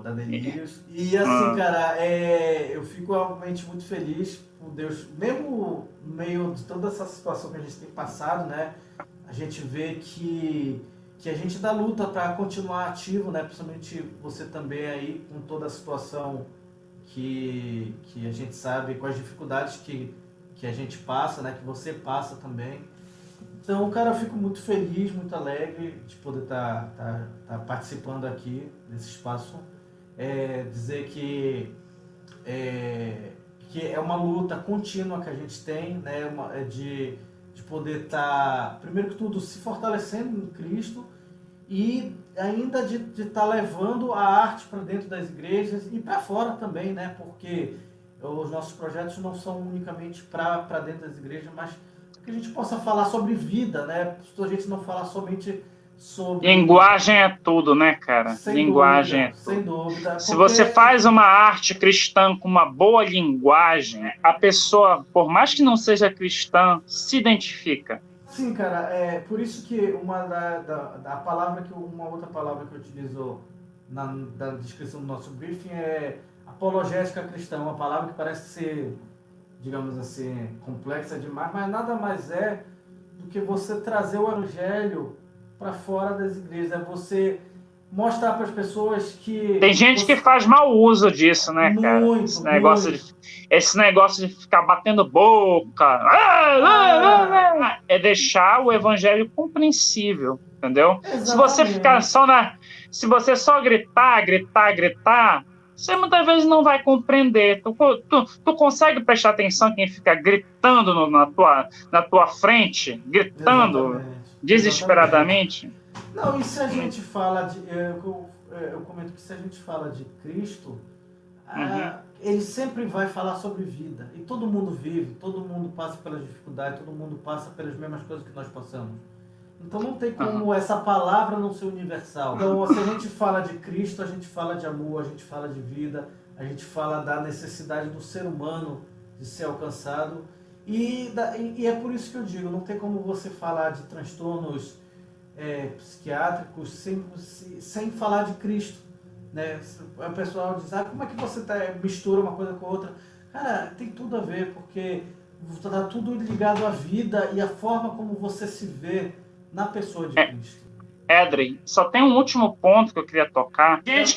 da Delírios. E assim, cara, eu fico realmente muito feliz por Deus, mesmo no meio de toda essa situação que a gente tem passado, né? A gente vê que a gente dá luta para continuar ativo, né? Principalmente você também aí com toda a situação que a gente sabe, com as dificuldades que a gente passa, né? Que você passa também. Então, cara, eu fico muito feliz, muito alegre de poder estar participando aqui desse espaço. Dizer que é uma luta contínua que a gente tem, né? De poder estar, primeiro que tudo, se fortalecendo em Cristo e ainda de estar levando a arte para dentro das igrejas e para fora também, né? Porque os nossos projetos não são unicamente para dentro das igrejas, mas que a gente possa falar sobre vida, né? A gente não falar somente sobre... Linguagem é tudo, né, cara? Linguagem é Sem tudo. dúvida, Se porque... você faz uma arte cristã com uma boa linguagem, a pessoa, por mais que não seja cristã, se identifica. Sim, cara, é por isso que da palavra uma outra palavra que eu utilizo na descrição do nosso briefing é apologética cristã, uma palavra que parece ser, digamos assim, complexa demais, mas nada mais é do que você trazer o evangelho para fora das igrejas, é você mostrar para as pessoas que... Tem gente que faz mau uso disso, né, cara? Muito, muito. Esse negócio de ficar batendo boca. É deixar o evangelho compreensível, entendeu? Exatamente. Se você só gritar, você muitas vezes não vai compreender. Tu consegue prestar atenção quem fica gritando na tua frente, gritando desesperadamente? Exatamente. Não, e se a gente fala de... Eu comento que se a gente fala de Cristo, ele sempre vai falar sobre vida. E todo mundo vive, todo mundo passa pelas dificuldades, todo mundo passa pelas mesmas coisas que nós passamos. Então não tem como essa palavra não ser universal. Então, se a gente fala de Cristo, a gente fala de amor, a gente fala de vida, a gente fala da necessidade do ser humano de ser alcançado. E é por isso que eu digo, não tem como você falar de transtornos psiquiátricos sem falar de Cristo. Né? O pessoal diz, como é que você mistura uma coisa com a outra? Cara, tem tudo a ver, porque está tudo ligado à vida e à forma como você se vê na pessoa de Cristo. Edrey, só tem um último ponto que eu queria tocar. Gente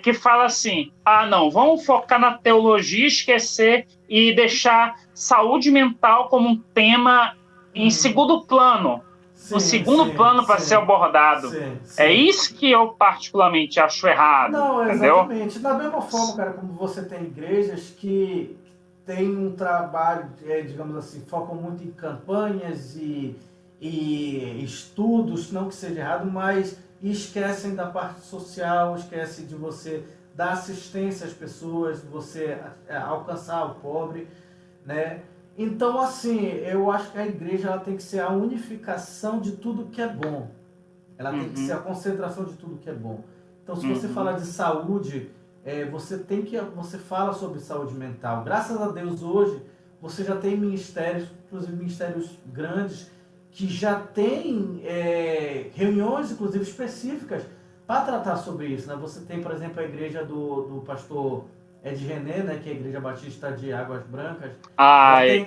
que fala assim, não, vamos focar na teologia, esquecer e deixar saúde mental como um tema em segundo plano. No segundo plano para ser abordado. É isso que eu particularmente acho errado. Não, exatamente. Entendeu? Da mesma forma, cara, como você tem igrejas que tem um trabalho, digamos assim, focam muito em campanhas e estudos, não que seja errado, mas esquecem da parte social, esquecem de você dar assistência às pessoas, de você alcançar o pobre, né? Então, assim, eu acho que a igreja ela tem que ser a unificação de tudo que é bom. Ela tem que ser a concentração de tudo que é bom. Então, se você falar de saúde, você fala sobre saúde mental. Graças a Deus, hoje, você já tem ministérios, inclusive ministérios grandes, que já tem reuniões, inclusive, específicas para tratar sobre isso. Né? Você tem, por exemplo, a igreja do pastor Ed René, né, que é a Igreja Batista de Águas Brancas.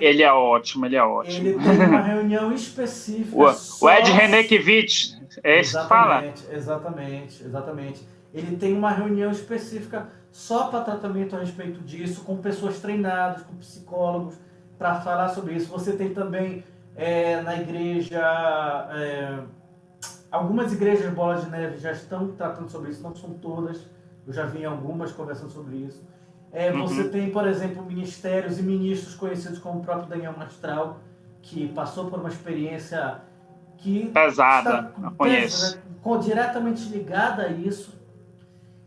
Ele é ótimo, ele é ótimo. Ele tem uma reunião específica. O Ed René Kivitz, é isso que fala? Exatamente. Ele tem uma reunião específica só para tratamento a respeito disso, com pessoas treinadas, com psicólogos, para falar sobre isso. Você tem também na igreja... algumas igrejas Bola de Neve já estão tratando sobre isso, não são todas. Eu já vi algumas conversando sobre isso. Você tem, por exemplo, ministérios e ministros conhecidos como o próprio Daniel Mastral, que passou por uma experiência que pesada, eu conheço. Diretamente ligada a isso.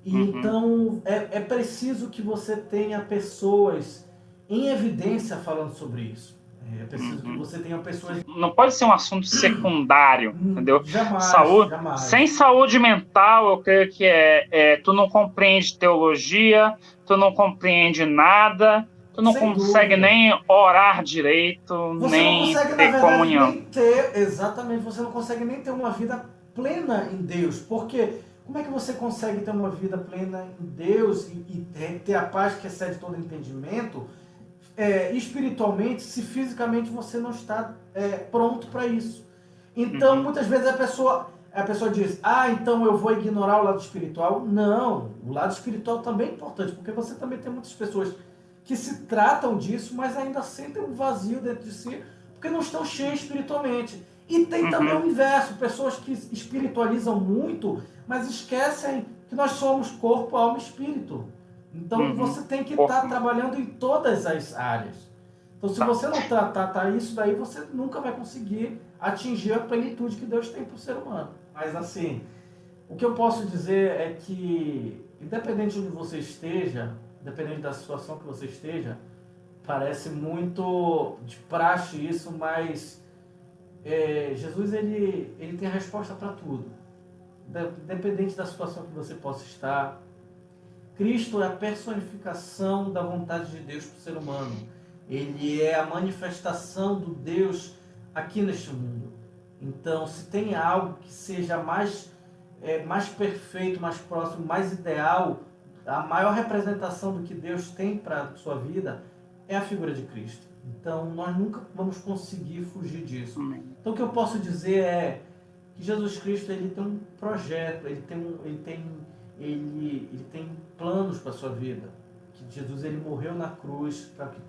E então, é preciso que você tenha pessoas em evidência falando sobre isso. É preciso que você tenha pessoas... Não pode ser um assunto secundário, entendeu? Jamais. Sem saúde mental, eu creio que tu não compreende teologia, tu não compreende nada, tu não consegue nem orar direito, você nem não consegue, ter na verdade, comunhão. Exatamente, você não consegue nem ter uma vida plena em Deus. Porque como é que você consegue ter uma vida plena em Deus e ter a paz que excede todo entendimento... espiritualmente, se fisicamente você não está pronto para isso. Então, muitas vezes a pessoa diz, então eu vou ignorar o lado espiritual. Não, o lado espiritual também é importante, porque você também tem muitas pessoas que se tratam disso, mas ainda sentem um vazio dentro de si, porque não estão cheias espiritualmente. E tem também o inverso, pessoas que espiritualizam muito, mas esquecem que nós somos corpo, alma e espírito. Então, você tem que estar trabalhando em todas as áreas. Então, se você não tratar isso daí, você nunca vai conseguir atingir a plenitude que Deus tem para o ser humano. Mas, assim, O que eu posso dizer é que, independente de onde você esteja, independente da situação que você esteja, parece muito de praxe isso, mas Jesus ele tem a resposta para tudo. Independente da situação que você possa estar, Cristo é a personificação da vontade de Deus para o ser humano. Ele é a manifestação do Deus aqui neste mundo. Então, se tem algo que seja mais perfeito, mais próximo, mais ideal, a maior representação do que Deus tem para a sua vida é a figura de Cristo. Então, nós nunca vamos conseguir fugir disso. Então, o que eu posso dizer é que Jesus Cristo ele tem um projeto, ele tem planos para a sua vida. Que Jesus ele morreu na cruz para que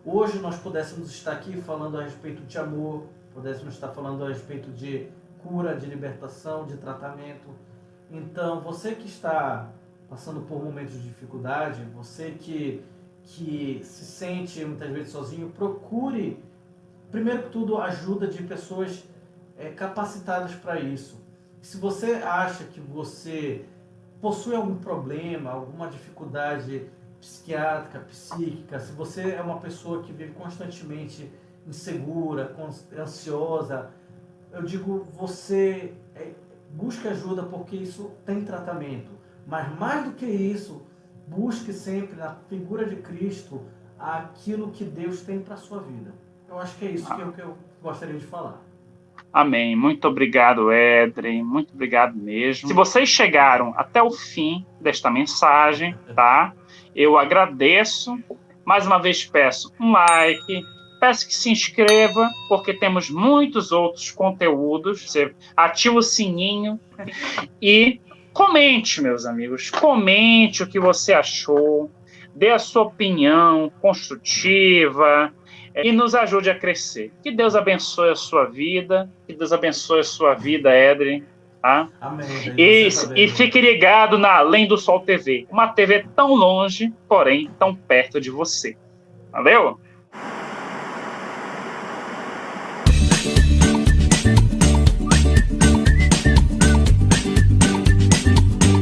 hoje nós pudéssemos estar aqui falando a respeito de amor, pudéssemos estar falando a respeito de cura, de libertação, de tratamento. Então, você que está passando por momentos de dificuldade, você que se sente muitas vezes sozinho, procure, primeiro que tudo, ajuda de pessoas capacitadas para isso. Se você acha que você possui algum problema, alguma dificuldade psiquiátrica, psíquica, se você é uma pessoa que vive constantemente insegura, ansiosa, eu digo, você busque ajuda porque isso tem tratamento. Mas mais do que isso, busque sempre na figura de Cristo aquilo que Deus tem para a sua vida. Eu acho que é isso que eu gostaria de falar. Amém. Muito obrigado, Edrey. Muito obrigado mesmo. Se vocês chegaram até o fim desta mensagem, tá? Eu agradeço. Mais uma vez peço um like, peço que se inscreva, porque temos muitos outros conteúdos. Você ativa o sininho e comente, meus amigos. Comente o que você achou. Dê a sua opinião construtiva e nos ajude a crescer. Que Deus abençoe a sua vida. Que Deus abençoe a sua vida, Edrey. Tá? Amém. E fique ligado na Além do Sol TV. Uma TV tão longe, porém tão perto de você. Valeu?